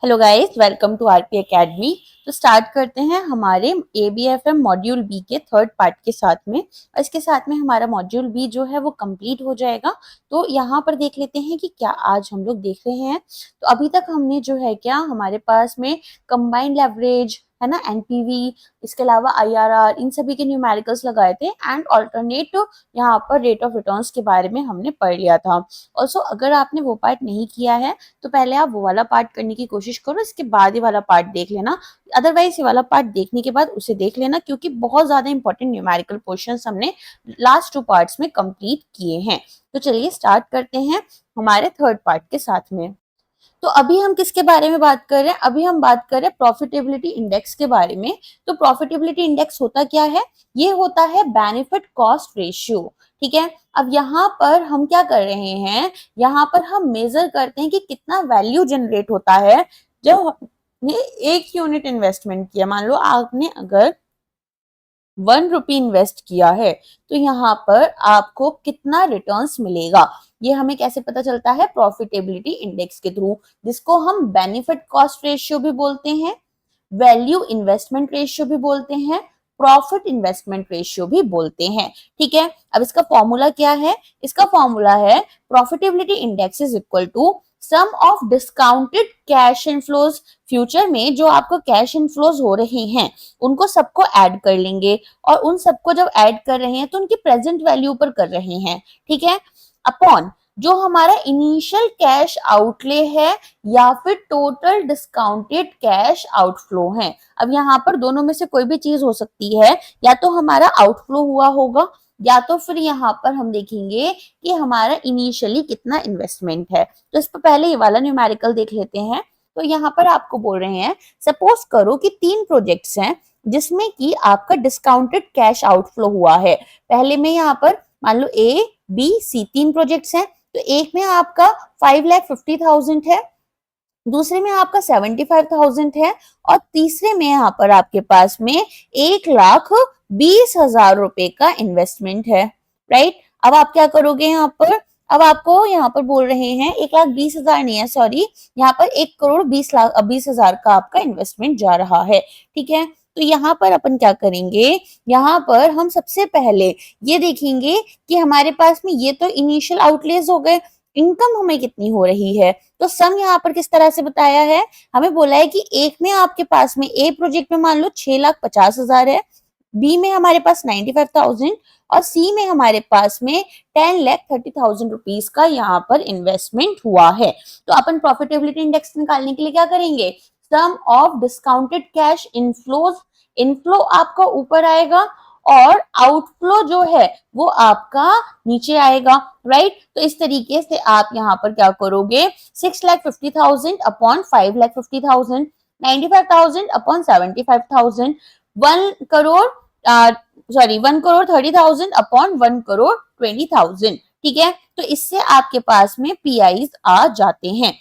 Hello guys, welcome to RP Academy. तो start करते हैं हमारे एबीएफएम मॉड्यूल बी के थर्ड पार्ट के साथ में। और इसके साथ में हमारा मॉड्यूल बी जो है वो कंप्लीट हो जाएगा। तो यहाँ पर देख लेते हैं कि क्या आज हम लोग देख रहे हैं। तो अभी तक हमने जो है क्या हमारे पास में कंबाइंड लेवरेज है ना, एनपीवी, इसके अलावा आईआरआर, इन सभी के न्यूमेरिकल्स लगाए थे एंड ऑल्टरनेट यहाँ पर रेट ऑफ रिटर्न्स के बारे में हमने पढ़ लिया था। ऑल्सो अगर आपने वो पार्ट नहीं किया है तो पहले आप वो वाला पार्ट करने की कोशिश करो, इसके बाद ये वाला पार्ट देख लेना। अदरवाइज ये वाला पार्ट देखने के बाद उसे देख लेना, क्योंकि बहुत ज्यादा इंपॉर्टेंट न्यूमेरिकल क्वेश्चंस हमने लास्ट 2 पार्ट्स में कंप्लीट किए हैं। तो चलिए स्टार्ट करते हैं हमारे थर्ड पार्ट के साथ में। तो अभी हम किसके बारे में बात कर रहे हैं? अभी हम बात कर रहे हैं प्रॉफिटेबिलिटी इंडेक्स के बारे में। तो प्रॉफिटेबिलिटी इंडेक्स होता क्या है? ये होता है बेनिफिट कॉस्ट रेशियो। ठीक है, अब यहाँ पर हम क्या कर रहे हैं, यहाँ पर हम मेजर करते हैं कि कितना वैल्यू जनरेट होता है जब हमने 1 यूनिट इन्वेस्टमेंट किया। मान लो आपने अगर 1 रुपी इन्वेस्ट किया है तो यहाँ पर आपको कितना रिटर्न्स मिलेगा, ये हमें कैसे पता चलता है? प्रॉफिटेबिलिटी इंडेक्स के थ्रू, जिसको हम बेनिफिट कॉस्ट रेशियो भी बोलते हैं, वैल्यू इन्वेस्टमेंट रेशियो भी बोलते हैं, प्रॉफिट इन्वेस्टमेंट रेशियो भी बोलते हैं। ठीक है, अब इसका फॉर्मूला क्या है? इसका फॉर्मूला है profitability index is equal to sum of discounted cash inflows. Future में जो आपको कैश इनफ्लोज हो रहे हैं उनको सबको ऐड कर लेंगे, और उन सबको जब ऐड कर रहे हैं तो उनकी प्रेजेंट वैल्यू पर कर रहे हैं। ठीक है, अपॉन जो हमारा इनिशियल कैश आउटले है या फिर टोटल डिस्काउंटेड कैश आउटफ्लो है। अब यहाँ पर दोनों में से कोई भी चीज हो सकती है, या तो हमारा आउटफ्लो हुआ होगा या तो फिर यहाँ पर हम देखेंगे कि हमारा इनिशियली कितना इन्वेस्टमेंट है। तो इस पर पहले ये वाला न्यूमेरिकल देख लेते हैं। तो यहाँ पर आपको बोल रहे हैं, सपोज करो कि 3 प्रोजेक्ट्स हैं जिसमें कि आपका डिस्काउंटेड कैश आउटफ्लो हुआ है। पहले में यहाँ पर मान लो ए बी सी 3 प्रोजेक्ट्स हैं। तो एक में आपका 5,50,000 है, दूसरे में आपका 75,000 है, और तीसरे में यहाँ पर आपके पास में 1,20,000 रुपए का इन्वेस्टमेंट है। राइट, अब आप क्या करोगे यहाँ पर? अब आपको यहाँ पर बोल रहे हैं 1,20,000 नहीं है, सॉरी, यहाँ पर 1,20,20,000 का आपका इन्वेस्टमेंट जा रहा है। ठीक है, तो यहाँ पर अपन क्या करेंगे, यहाँ पर हम सबसे पहले ये देखेंगे कि हमारे पास में ये तो इनिशियल आउटलेज हो गए, इनकम हमें कितनी हो रही है। तो सम यहाँ पर किस तरह से बताया है, हमें बोला है कि एक में आपके पास में ए प्रोजेक्ट में मान लो 6,50,000 है, बी में हमारे पास 95,000 और सी में हमारे पास में 10,30,000 रुपीज का यहाँ पर इन्वेस्टमेंट हुआ है। तो अपन प्रॉफिटेबिलिटी इंडेक्स निकालने के लिए क्या करेंगे, sum of discounted cash inflows, inflow आपका ऊपर आएगा और आउटफ्लो जो है वो आपका नीचे आएगा। राइट, तो इस तरीके से आप यहाँ पर क्या करोगे, 6,50,000 अपॉन 5,50,000, 95,000 अपॉन 75,000, 1,30,000 अपॉन 1,20,000। ठीक है, तो इससे आपके पास में पीआईज आ जाते हैं।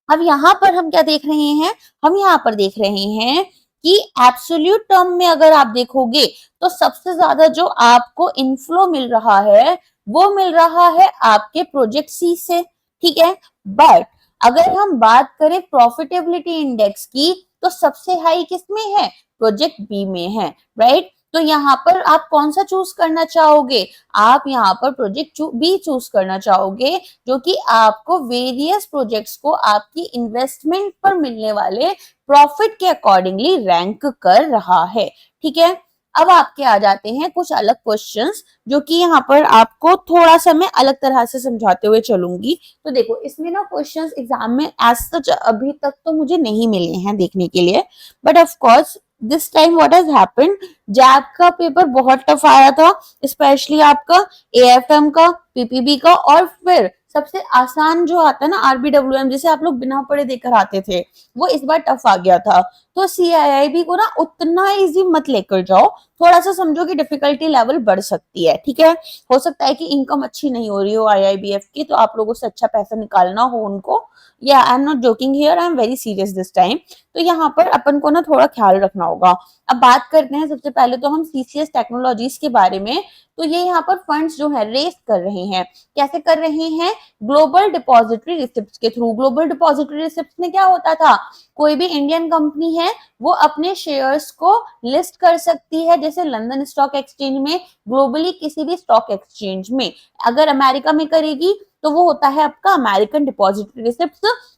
अब यहाँ पर हम क्या देख रहे हैं, हम यहाँ पर देख रहे हैं कि एब्सोल्यूट टर्म में अगर आप देखोगे तो सबसे ज्यादा जो आपको इनफ्लो मिल रहा है वो मिल रहा है आपके प्रोजेक्ट सी से। ठीक है, बट अगर हम बात करें प्रॉफिटेबिलिटी इंडेक्स की तो सबसे हाई किसमें है, प्रोजेक्ट बी में है। राइट, तो यहाँ पर आप कौन सा चूज करना चाहोगे, आप यहाँ पर प्रोजेक्ट बी चूज करना चाहोगे, जो कि आपको वेरियस प्रोजेक्ट्स को आपकी इन्वेस्टमेंट पर मिलने वाले प्रॉफिट के अकॉर्डिंगली रैंक कर रहा है। ठीक है, अब आपके आ जाते हैं कुछ अलग क्वेश्चंस, जो कि यहाँ पर आपको थोड़ा सा मैं अलग तरह से समझाते हुए चलूंगी। तो देखो, इसमें ना क्वेश्चंस एग्जाम में एज सच अभी तक तो मुझे नहीं मिले हैं देखने के लिए, but of course this time what has happened, जैब का पेपर बहुत टफ आया था, स्पेशली आपका एएफएम का, पीपीबी का, और फिर सबसे आसान जो आता है ना आरबीडब्ल्यूएम, जिसे आप लोग बिना पढ़े देकर आते थे, वो इस बार टफ आ गया था। तो सीआईआईबी को ना उतना इजी मत लेकर जाओ, थोड़ा सा समझो कि डिफिकल्टी लेवल बढ़ सकती है। ठीक है, हो सकता है कि इनकम अच्छी नहीं हो रही हो आईआईबीएफ की, तो आप लोगों से अच्छा पैसा निकालना हो उनको। या I am not joking here, I am very serious this time. तो यहाँ पर अपन को ना थोड़ा ख्याल रखना होगा। अब बात करते हैं सबसे पहले तो हम सीसीएस टेक्नोलॉजीज के बारे में। तो ये यहाँ पर फंड्स जो है रेस कर रहे हैं, कैसे कर रहे हैं, ग्लोबल डिपॉजिटरी रिसिप्ट के थ्रू। ग्लोबल डिपॉजिटरी रिसिप्ट में क्या होता था, कोई भी इंडियन कंपनी है वो अपने शेयर्स को लिस्ट कर सकती है, जैसे लंदन स्टॉक एक्सचेंज में, ग्लोबली किसी भी स्टॉक एक्सचेंज में। अगर अमेरिका में करेगी तो वो होता है आपका अमेरिकन डिपॉजिटरी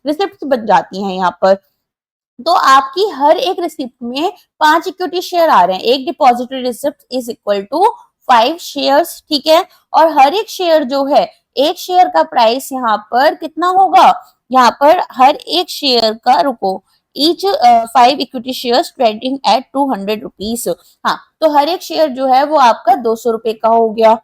रिसिप्ट बन जाती हैं यहाँ पर। तो आपकी हर एक रिसिप्ट में 5 इक्विटी शेयर आ रहे हैं। एक depository receipt is equal to 5 shares, ठीक है। और हर एक शेयर जो है, एक शेयर का प्राइस यहाँ पर कितना होगा, यहाँ पर हर एक शेयर का, रुको, each 5 equity shares trading at 200 rupees. हाँ, तो हर एक शेयर जो है वो आपका 200 रुपए का हो गया।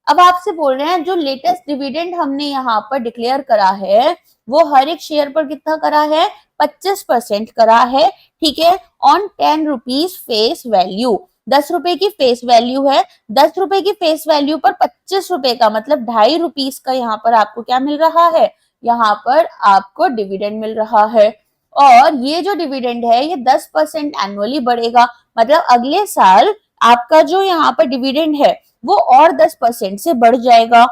अब आपसे बोल रहे हैं जो लेटेस्ट डिविडेंड हमने यहाँ पर डिक्लेयर करा है वो हर एक शेयर पर कितना करा है, 25% करा है, ठीक है, ऑन 10 रुपीज फेस वैल्यू। 10 रुपए की फेस वैल्यू है, 10 रुपए की फेस वैल्यू पर 25 रुपए का मतलब 2.5 रुपीज का यहाँ पर आपको क्या मिल रहा है, यहाँ पर आपको डिविडेंड मिल रहा है। और ये जो डिविडेंड है ये 10% एनुअली बढ़ेगा, मतलब अगले साल आपका जो यहाँ पर डिविडेंड है वो और 10% से बढ़ जाएगा,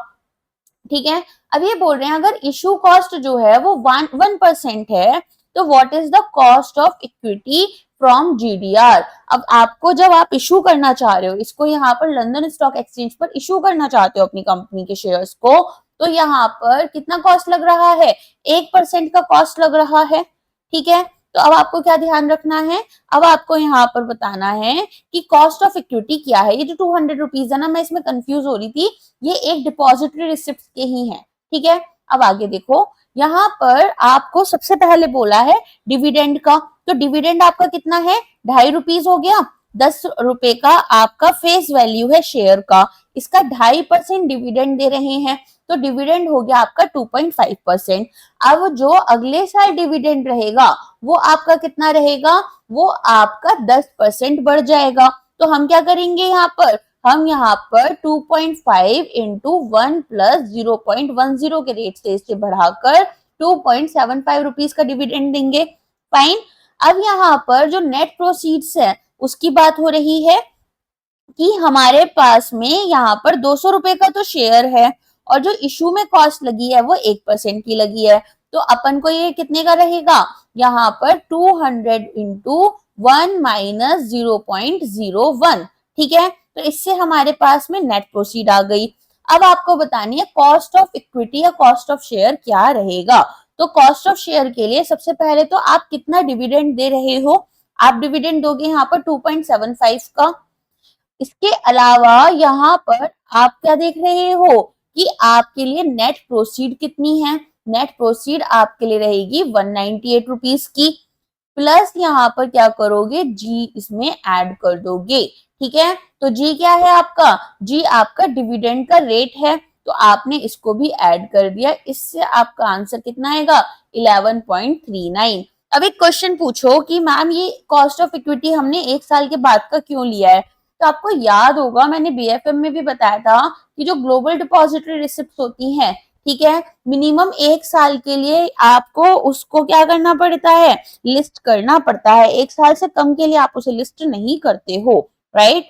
ठीक है। अब ये बोल रहे हैं अगर इशू कॉस्ट जो है वो 1% है तो what is the cost of equity from GDR. अब आपको जब आप इशू करना चाह रहे हो, इसको यहाँ पर लंदन स्टॉक एक्सचेंज पर इशू करना चाहते हो अपनी कंपनी के शेयर्स को, तो यहाँ पर कितना कॉस्ट लग रहा है, 1% का कॉस्ट लग रहा है, ठीक है। तो अब आपको क्या ध्यान रखना है, अब आपको यहाँ पर बताना है कि कॉस्ट ऑफ इक्विटी क्या है। ये जो 200 रुपीज है ना, मैं इसमें कंफ्यूज हो रही थी, ये एक डिपॉजिटरी रिसिप्ट के ही है, ठीक है। अब आगे देखो, यहाँ पर आपको सबसे पहले बोला है डिविडेंड का, तो डिविडेंड आपका कितना है, 2.5 रुपीज हो गया। 10 रुपए का आपका फेस वैल्यू है शेयर का, इसका 2.5% डिविडेंड दे रहे हैं, तो डिविडेंड हो गया आपका 2.5%। अब जो अगले साल डिविडेंड रहेगा वो आपका कितना रहेगा, वो आपका 10% बढ़ जाएगा। तो हम क्या करेंगे यहाँ पर, हम यहाँ पर 2.5 इंटू 1 प्लस 0.10 के रेट से इसे बढ़ाकर 2.75 रुपीज का डिविडेंड देंगे। फाइन। अब यहाँ पर जो नेट प्रोसीड्स है उसकी बात हो रही है कि हमारे पास में यहाँ पर 200 रुपए का तो शेयर है और जो इशू में कॉस्ट लगी है वो 1% की लगी है, तो अपन को ये कितने का रहेगा, यहाँ पर 200 इंटू 1 माइनस 0.01, ठीक है। तो इससे हमारे पास में नेट प्रोसीड आ गई। अब आपको बतानी है कॉस्ट ऑफ इक्विटी या कॉस्ट ऑफ शेयर क्या रहेगा। तो कॉस्ट ऑफ शेयर के लिए सबसे पहले तो आप कितना डिविडेंड दे रहे हो, आप डिविडेंड दोगे यहाँ पर 2.75 का। इसके अलावा यहाँ पर आप क्या देख रहे हो कि आपके लिए नेट प्रोसीड कितनी है, नेट प्रोसीड आपके लिए रहेगी 198 रुपीज की, प्लस यहाँ पर क्या करोगे, जी इसमें ऐड कर दोगे, ठीक है। तो जी क्या है आपका, जी आपका डिविडेंड का रेट है, तो आपने इसको भी ऐड कर दिया, इससे आपका आंसर कितना आएगा, 11.39। अब एक क्वेश्चन पूछो कि मैम ये कॉस्ट ऑफ इक्विटी हमने एक साल के बाद का क्यों लिया है। तो आपको याद होगा मैंने बीएफएम में भी बताया था कि जो ग्लोबल डिपॉजिटरी रिसिप्ट होती हैं, ठीक है, मिनिमम एक साल के लिए आपको उसको क्या करना पड़ता है, लिस्ट करना पड़ता है। एक साल से कम के लिए आप उसे लिस्ट नहीं करते हो, राइट।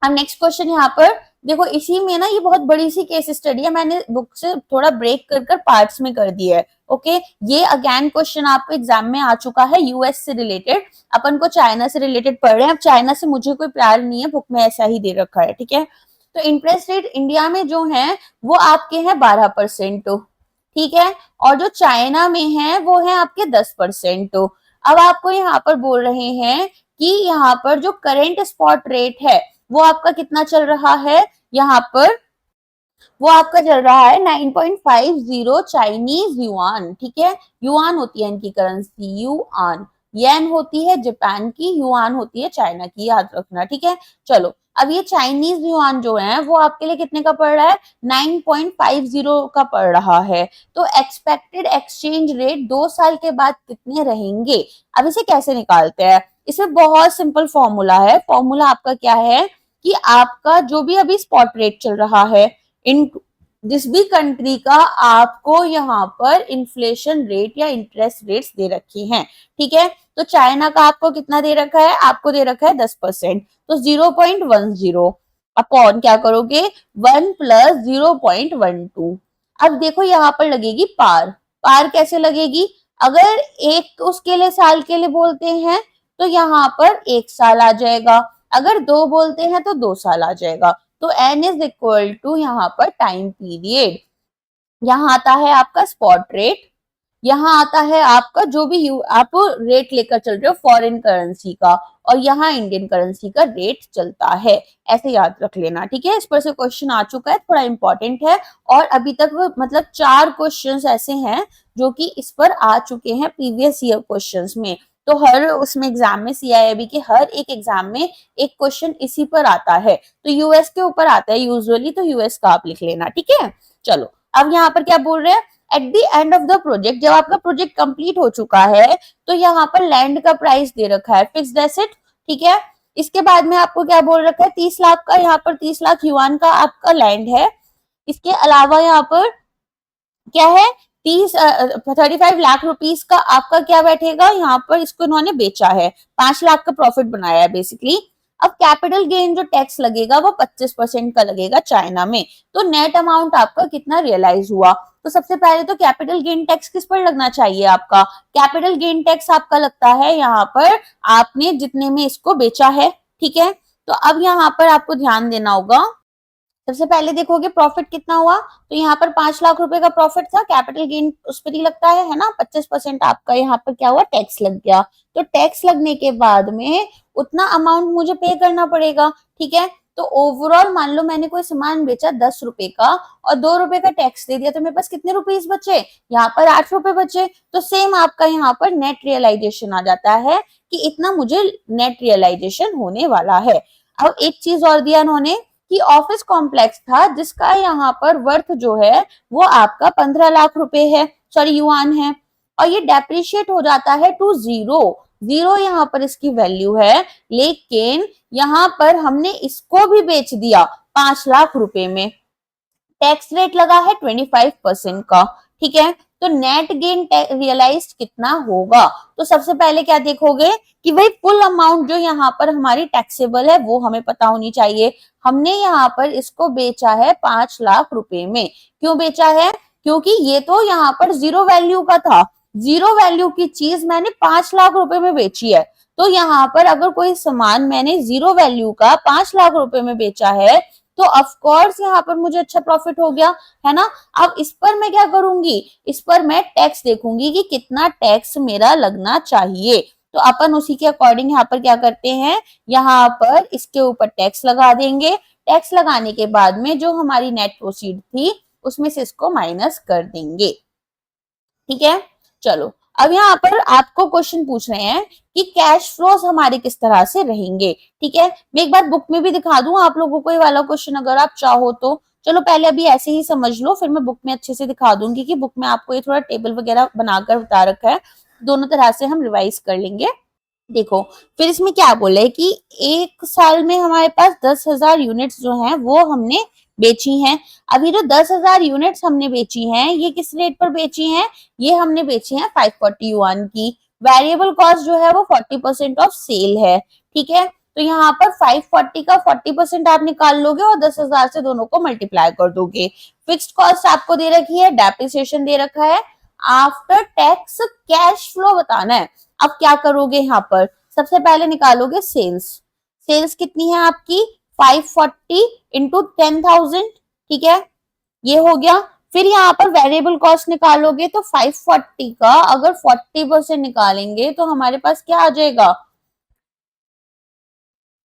अब नेक्स्ट क्वेश्चन यहाँ पर देखो, इसी में ना ये बहुत बड़ी सी केस स्टडी है, मैंने बुक से थोड़ा ब्रेक कर कर पार्ट्स में कर दिया है, ओके। ये अगेन क्वेश्चन आपको एग्जाम में आ चुका है, यूएस से रिलेटेड, अपन को चाइना से रिलेटेड पढ़ रहे हैं। अब चाइना से मुझे कोई प्यार नहीं है, बुक में ऐसा ही दे रखा है, ठीक है। तो इंटरेस्ट रेट इंडिया में जो है वो आपके हैं 12%, ठीक है, और जो चाइना में है वो है आपके 10%। अब आपको यहाँ पर बोल रहे हैं कि यहाँ पर जो करेंट स्पॉट रेट है वो आपका कितना चल रहा है, यहाँ पर वो आपका चल रहा है 9.50 चाइनीज युआन, ठीक है। युआन होती है इनकी करेंसी, युआन, येन होती है जापान की, युआन होती है चाइना की, याद रखना, ठीक है। चलो, अब ये चाइनीज युआन जो है वो आपके लिए कितने का पड़ रहा है, 9.50 का पड़ रहा है। तो एक्सपेक्टेड एक्सचेंज रेट 2 साल के बाद कितने रहेंगे। अब इसे कैसे निकालते हैं, इसमें बहुत सिंपल फॉर्मूला है। फॉर्मूला आपका क्या है कि आपका जो भी अभी स्पॉट रेट चल रहा है इन जिस भी कंट्री का, आपको यहाँ पर इन्फ्लेशन रेट या इंटरेस्ट रेट्स दे रखी हैं, ठीक है। तो चाइना का आपको कितना दे रखा है, आपको दे रखा है 10%, तो 0.10 अपॉन क्या करोगे, 1 प्लस 0.12। अब देखो यहाँ पर लगेगी पार, पार कैसे लगेगी, अगर एक उसके लिए साल के लिए बोलते हैं तो यहाँ पर 1 साल आ जाएगा, अगर 2 बोलते हैं तो 2 साल आ जाएगा। तो n इज इक्वल टू यहाँ पर टाइम पीरियड। यहाँ आता है आपका स्पॉट रेट, यहाँ आता है आपका जो भी आप रेट लेकर चल रहे हो फॉरेन करेंसी का, और यहाँ इंडियन करेंसी का रेट चलता है। ऐसे याद रख लेना, ठीक है। इस पर से क्वेश्चन आ चुका है, थोड़ा इंपॉर्टेंट है, और अभी तक मतलब 4 क्वेश्चंस ऐसे हैं जो कि इस पर आ चुके हैं प्रीवियस ईयर क्वेश्चंस में। तो हर उसमें एग्जाम में CIIB के हर एक एग्जाम में एक क्वेश्चन इसी पर आता है। तो यूएस के ऊपर आता है यूजुअली, तो यूएस का आप लिख लेना, ठीक है। चलो अब यहाँ पर क्या बोल रहे हैं, eight the end of the project, जब आपका प्रोजेक्ट कंप्लीट हो चुका है तो यहाँ पर लैंड का प्राइस दे रखा है फिक्स्ड एसेट, ठीक है। इसके बाद में आपको क्या बोल रखा है, 30 लाख का, यहाँ पर 30 लाख युआन का आपका लैंड है। इसके अलावा यहाँ पर क्या है, 35 लाख रुपीस का आपका क्या बैठेगा, यहाँ पर इसको इन्होंने बेचा है, 5 लाख का प्रॉफिट बनाया है बेसिकली। अब कैपिटल गेन जो टैक्स लगेगा वो 25% का लगेगा चाइना में। तो नेट अमाउंट आपका कितना रियलाइज हुआ, तो सबसे पहले तो कैपिटल गेन टैक्स किस पर लगना चाहिए आपका, कैपिटल गेन टैक्स आपका लगता है यहाँ पर आपने जितने में इसको बेचा है, ठीक है। तो अब यहाँ पर आपको ध्यान देना होगा, सबसे पहले देखोगे प्रॉफिट कितना हुआ, तो यहाँ पर 5 लाख रुपए का प्रॉफिट था, कैपिटल गेन उस पर ही लगता है ना, 25% आपका यहाँ पर क्या हुआ, टैक्स लग गया। तो टैक्स लगने के बाद में उतना अमाउंट मुझे पे करना पड़ेगा, ठीक है। तो ओवरऑल मान लो मैंने कोई सामान बेचा 10 रुपए का और 2 रुपए का टैक्स दे दिया, तो मेरे पास कितने रुपीस बचे, यहाँ पर 8 रुपए बचे। तो सेम आपका यहाँ पर नेट रियलाइजेशन आ जाता है कि इतना मुझे नेट रियलाइजेशन होने वाला है। अब एक चीज और दिया उन्होंने कि ऑफिस कॉम्प्लेक्स था जिसका यहाँ पर वर्थ जो है वो आपका 15 लाख रुपए है, सॉरी युआन है, और ये डेप्रिशिएट हो जाता है टू जीरो, जीरो यहाँ पर इसकी वैल्यू है। लेकिन यहाँ पर हमने इसको भी बेच दिया 5 लाख रुपए में, टैक्स रेट लगा है 25% का, ठीक है। तो नेट गेन रियलाइज कितना होगा, तो सबसे पहले क्या देखोगे कि भाई फुल अमाउंट जो यहाँ पर हमारी टैक्सेबल है वो हमें पता होनी चाहिए। हमने यहाँ पर इसको बेचा है 5 लाख रुपए में, क्यों बेचा है, क्योंकि ये तो यहाँ पर जीरो वैल्यू का था, जीरो वैल्यू की चीज मैंने 5 लाख रुपए में बेची है। तो यहाँ पर अगर कोई सामान मैंने जीरो वैल्यू का 5 लाख रुपए में बेचा है तो ऑफ कोर्स यहाँ पर मुझे अच्छा प्रॉफिट हो गया, है ना। अब इस पर मैं क्या करूंगी, इस पर मैं टैक्स देखूंगी कि कितना टैक्स मेरा लगना चाहिए। तो अपन उसी के अकॉर्डिंग यहाँ पर क्या करते हैं, यहाँ पर इसके ऊपर टैक्स लगा देंगे। टैक्स लगाने के बाद में जो हमारी नेट प्रोसीड थी उसमें से इसको माइनस कर देंगे, ठीक है। चलो अब यहाँ पर आपको क्वेश्चन पूछ रहे हैं कि कैश फ्लोज हमारे किस तरह से रहेंगे, ठीक है। मैं एक बार बुक में भी दिखा दूं आप लोगों को ये वाला क्वेश्चन अगर आप चाहो तो। चलो पहले अभी ऐसे ही समझ लो, फिर मैं बुक में अच्छे से दिखा दूंगी कि बुक में आपको ये थोड़ा टेबल वगैरह बनाकर बता रखा है, दोनों तरह से हम रिवाइज कर लेंगे। देखो फिर इसमें क्या बोला है कि 1 साल में हमारे पास 10,000 यूनिट्स जो हैं वो हमने बेची हैं। अभी जो 10,000 यूनिट्स हमने बेची हैं ये किस रेट पर बेची हैं, ये हमने बेची हैं 540 युआन की। वेरिएबल कॉस्ट जो है वो 40% ऑफ सेल है, ठीक है। तो यहाँ पर 540 का 40% आप निकाल लोगे और 10,000 से दोनों को मल्टीप्लाई कर दोगे। फिक्स्ड कॉस्ट आपको दे रखी है, डेप्रिसिएशन दे रखा है, आफ्टर टैक्स कैश फ्लो बताना है। अब क्या करोगे, यहाँ पर सबसे पहले निकालोगे सेल्स, सेल्स कितनी है आपकी 540 इंटू 10,000, ठीक है, ये हो गया। फिर यहाँ पर वेरिएबल कॉस्ट निकालोगे तो 540 का अगर 40% निकालेंगे तो हमारे पास क्या आ जाएगा,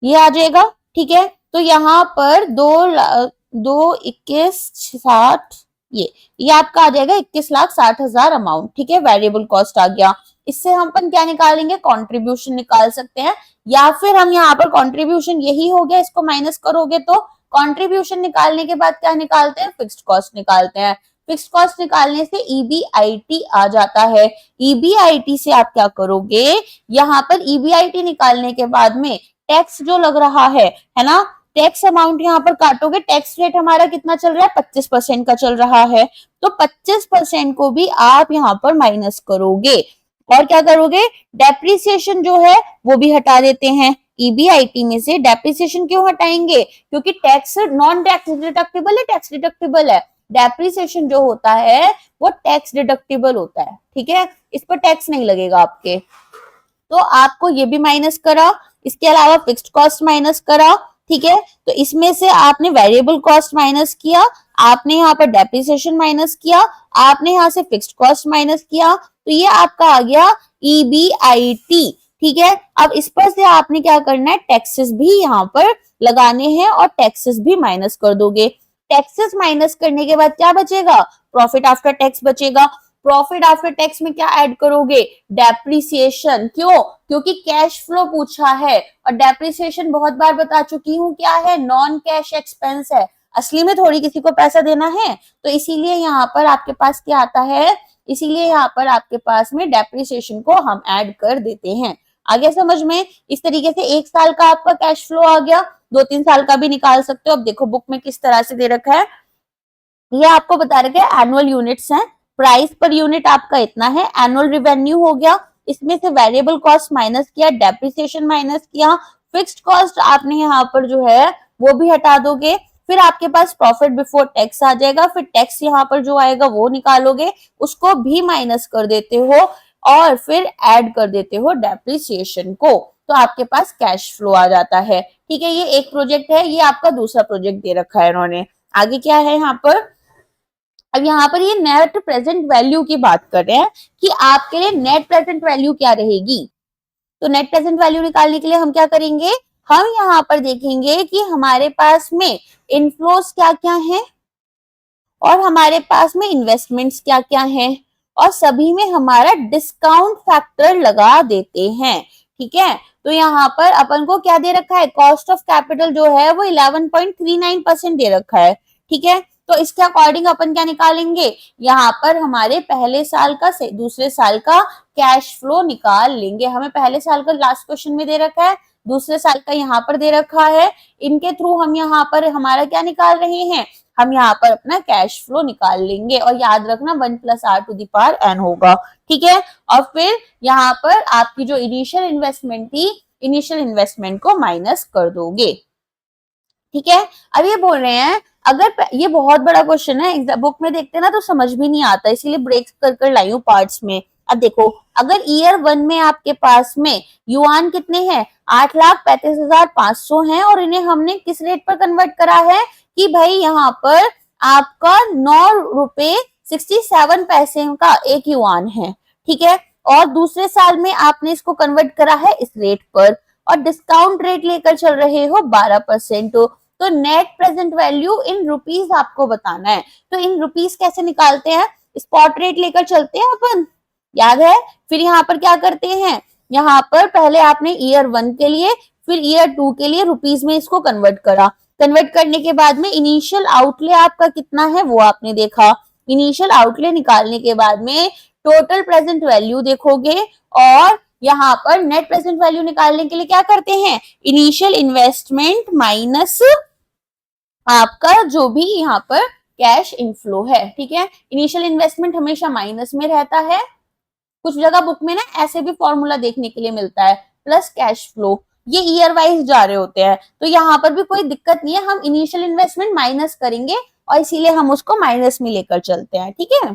ये आ जाएगा, ठीक है। तो यहाँ पर 2,21,60 ये आपका आ जाएगा 21,60,000 अमाउंट, ठीक है। वेरिएबल कॉस्ट आ गया। इससे हम अपन क्या निकालेंगे, कंट्रीब्यूशन निकाल सकते हैं, या फिर हम यहाँ पर कंट्रीब्यूशन यही हो गया, इसको माइनस करोगे तो कंट्रीब्यूशन निकालने के बाद क्या निकालते हैं, फिक्स्ड कॉस्ट निकालते हैं। फिक्स्ड कॉस्ट निकालने से ईबीआईटी आ जाता है। ईबीआईटी से आप क्या करोगे, यहाँ पर ईबीआईटी निकालने के बाद में टैक्स जो लग रहा है ना, टैक्स अमाउंट यहाँ पर काटोगे। टैक्स रेट हमारा कितना चल रहा है, 25% का चल रहा है, तो 25% को भी आप यहाँ पर माइनस करोगे। और क्या करोगे, डेप्रिसिएशन जो है वो भी हटा देते हैं। ईबीआईटी में से डेप्रिसिएशन क्यों हटाएंगे, क्योंकि टैक्स नॉन टैक्स डिडक्टिबल है, टैक्स डिडक्टिबल है। डेप्रिसिएशन जो होता है वो टैक्स डिडक्टिबल होता है, ठीक है, इस पर टैक्स नहीं लगेगा आपके। तो आपको ये भी माइनस करा, इसके अलावा फिक्स्ड कॉस्ट माइनस करा, ठीक है। तो इसमें से आपने वेरिएबल कॉस्ट माइनस किया, आपने यहाँ पर डेप्रिसिएशन माइनस किया, आपने यहाँ से फिक्स्ड कॉस्ट माइनस किया, तो ये आपका आ गया EBIT, ठीक है। अब इस पर से आपने क्या करना है, टैक्सेस भी यहाँ पर लगाने हैं और टैक्सेस भी माइनस कर दोगे। टैक्सेस माइनस करने के बाद क्या बचेगा, प्रॉफिट आफ्टर टैक्स बचेगा। प्रॉफिट आफ्टर टैक्स में क्या ऐड करोगे, डेप्रिसिएशन। क्यों, क्योंकि कैश फ्लो पूछा है और डेप्रिसिएशन बहुत बार बता चुकी हूँ क्या है, नॉन कैश एक्सपेंस है, असली में थोड़ी किसी को पैसा देना है, तो इसीलिए यहाँ पर आपके पास क्या आता है, इसीलिए यहाँ पर आपके पास में डेप्रिसिएशन को हम ऐड कर देते हैं। आगे समझ में, इस तरीके से 1 साल का आपका कैश फ्लो आ गया, 2-3 साल का भी निकाल सकते हो। अब देखो बुक में किस तरह से दे रखा है, ये आपको बता रखा है एनुअल यूनिट्स हैं, प्राइस पर यूनिट आपका इतना है, एनुअल रिवेन्यू हो गया, इसमें से वेरिएबल कॉस्ट माइनस किया, डेप्रिसिएशन माइनस किया, फिक्स्ड कॉस्ट आपने यहाँ पर जो है वो भी हटा दोगे, फिर आपके पास प्रॉफिट बिफोर टैक्स आ जाएगा, फिर टैक्स यहाँ पर जो आएगा वो निकालोगे, उसको भी माइनस कर देते हो और फिर ऐड कर देते हो डेप्रिसिएशन को, तो आपके पास कैश फ्लो आ जाता है, ठीक है। ये एक प्रोजेक्ट है, ये आपका दूसरा प्रोजेक्ट दे रखा है इन्होंने। आगे क्या है यहाँ पर, अब यहाँ पर ये नेट प्रेजेंट वैल्यू की बात कर रहे हैं कि आपके लिए नेट प्रेजेंट वैल्यू क्या रहेगी। तो नेट प्रेजेंट वैल्यू निकालने के लिए हम क्या करेंगे, हम यहाँ पर देखेंगे कि हमारे पास में इनफ्लोस क्या क्या है और हमारे पास में इन्वेस्टमेंट्स क्या क्या है, और सभी में हमारा डिस्काउंट फैक्टर लगा देते हैं, ठीक है। तो यहाँ पर अपन को क्या दे रखा है, कॉस्ट ऑफ कैपिटल जो है वो 11.39% दे रखा है, ठीक है। तो इसके अकॉर्डिंग अपन क्या निकालेंगे, यहाँ पर हमारे पहले साल का से दूसरे साल का कैश फ्लो निकाल लेंगे। हमें पहले साल का लास्ट क्वेश्चन में दे रखा है, दूसरे साल का यहाँ पर दे रखा है, इनके थ्रू हम यहाँ पर हमारा क्या निकाल रहे हैं, हम यहाँ पर अपना कैश फ्लो निकाल लेंगे। और याद रखना 1 + r⁴ होगा, ठीक है। और फिर यहाँ पर आपकी जो इनिशियल इन्वेस्टमेंट थी, इनिशियल इन्वेस्टमेंट को माइनस कर दोगे, ठीक है। अब ये बोल रहे हैं, अगर ये बहुत बड़ा क्वेश्चन है, बुक में देखते हैं ना तो समझ भी नहीं आता, इसीलिए ब्रेक कर लाई हूँ पार्ट्स में। अब देखो, अगर ईयर 1 में आपके पास में युआन कितने हैं, 8,35,500 हैं, और इन्हें हमने किस रेट पर कन्वर्ट करा है कि भाई यहाँ पर आपका 9 रुपए 67 का एक युआन है, ठीक है। और दूसरे साल में आपने इसको कन्वर्ट करा है इस रेट पर, और डिस्काउंट रेट लेकर चल रहे हो 12%। तो net present value in rupees आपको बताना है। तो इन रुपीस कैसे निकालते हैं, स्पॉट रेट लेकर चलते हैं अपन, याद है। फिर यहाँ पर क्या करते हैं, यहाँ पर पहले आपने ईयर 1 के लिए, फिर ईयर 2 के लिए रुपीस में इसको कन्वर्ट करा। कन्वर्ट करने के बाद में इनिशियल आउटले आपका कितना है वो आपने देखा। इनिशियल आउटले निकालने के बाद में टोटल प्रेजेंट वैल्यू देखोगे, और यहाँ पर नेट प्रेजेंट वैल्यू निकालने के लिए क्या करते हैं, इनिशियल इन्वेस्टमेंट माइनस आपका जो भी यहाँ पर कैश इनफ्लो है, ठीक है। इनिशियल इन्वेस्टमेंट हमेशा माइनस में रहता है, कुछ जगह बुक में ना ऐसे भी फॉर्मूला देखने के लिए मिलता है, प्लस कैश फ्लो, ये ईयर वाइज जा रहे होते हैं। तो यहाँ पर भी कोई दिक्कत नहीं है, हम इनिशियल इन्वेस्टमेंट माइनस करेंगे और इसीलिए हम उसको माइनस में लेकर चलते हैं, ठीक है।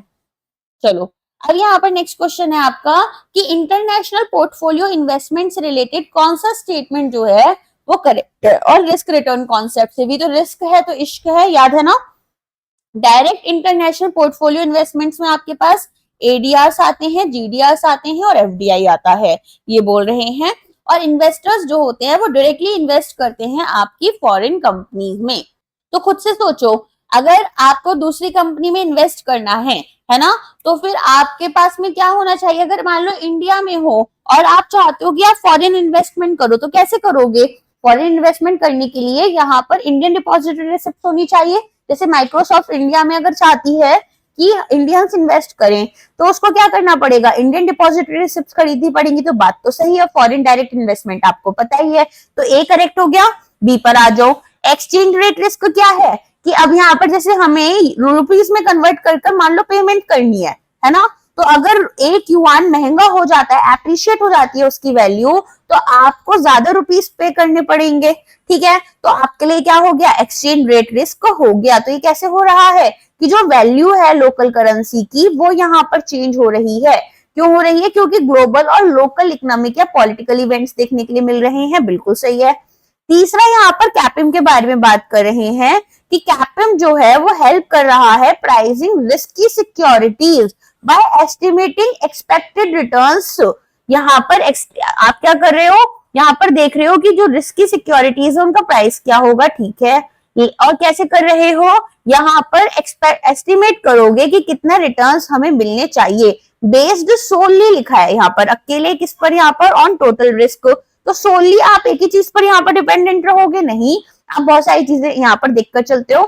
चलो, अब यहाँ पर नेक्स्ट क्वेश्चन है आपका कि इंटरनेशनल पोर्टफोलियो इन्वेस्टमेंट से रिलेटेड कौन सा स्टेटमेंट जो है वो करेक्ट है, और रिस्क रिटर्न कॉन्सेप्ट से भी, तो रिस्क है तो इश्क है, याद है ना। डायरेक्ट इंटरनेशनल पोर्टफोलियो इन्वेस्टमेंट्स में आपके पास एडीआर्स आते हैं, जीडीआर्स आते हैं और एफडीआई आता है, ये बोल रहे हैं। और इन्वेस्टर्स जो होते हैं वो डायरेक्टली इन्वेस्ट करते हैं आपकी फॉरेन कंपनीज में। तो खुद से सोचो, अगर आपको दूसरी कंपनी में इन्वेस्ट करना है ना, तो फिर आपके पास में क्या होना चाहिए, अगर मान लो इंडिया में हो और आप चाहते हो कि आप फॉरेन इन्वेस्टमेंट करो, तो कैसे करोगे। फॉरेन इन्वेस्टमेंट करने के लिए यहाँ पर इंडियन डिपॉजिटरी रिसिप्ट होनी चाहिए। जैसे माइक्रोसॉफ्ट इंडिया में अगर चाहती है कि इंडियंस इन्वेस्ट करें, तो उसको क्या करना पड़ेगा, इंडियन डिपॉजिटरी रिसिप्ट खरीदनी पड़ेगी। तो बात तो सही है, फॉरेन डायरेक्ट इन्वेस्टमेंट आपको पता ही है। तो ए करेक्ट हो गया। बी पर आ जाओ, एक्सचेंज रेट रिस्क क्या है कि अब यहाँ पर जैसे हमें रुपीस में कन्वर्ट कर मान लो पेमेंट करनी है ना, तो अगर एक युआन महंगा हो जाता है, एप्रिशिएट हो जाती है उसकी वैल्यू, तो आपको ज्यादा रुपीस पे करने पड़ेंगे, ठीक है। तो आपके लिए क्या हो गया, एक्सचेंज रेट रिस्क हो गया। तो ये कैसे हो रहा है कि जो वैल्यू है लोकल करेंसी की वो यहाँ पर चेंज हो रही है। क्यों हो रही है, क्योंकि ग्लोबल और लोकल इकोनॉमिक या पॉलिटिकल इवेंट्स देखने के लिए मिल रहे हैं, बिल्कुल सही है। तीसरा यहाँ पर कैपिम के बारे में बात कर रहे हैं कि कैपिम जो है वो हेल्प कर रहा है pricing risky securities by estimating expected returns. यहाँ पर आप क्या कर रहे हो, यहाँ पर देख रहे हो कि जो रिस्की सिक्योरिटीज है उनका प्राइस क्या होगा, ठीक है। और कैसे कर रहे हो, यहाँ पर एस्टिमेट करोगे कि कितना रिटर्न्स हमें मिलने चाहिए, बेस्ड सोलली लिखा है यहाँ पर, अकेले किस पर, यहाँ पर ऑन टोटल रिस्क। तो सोलली आप एक ही चीज पर यहाँ पर डिपेंडेंट रहोगे नहीं, आप बहुत सारी चीजें यहाँ पर देखकर चलते हो।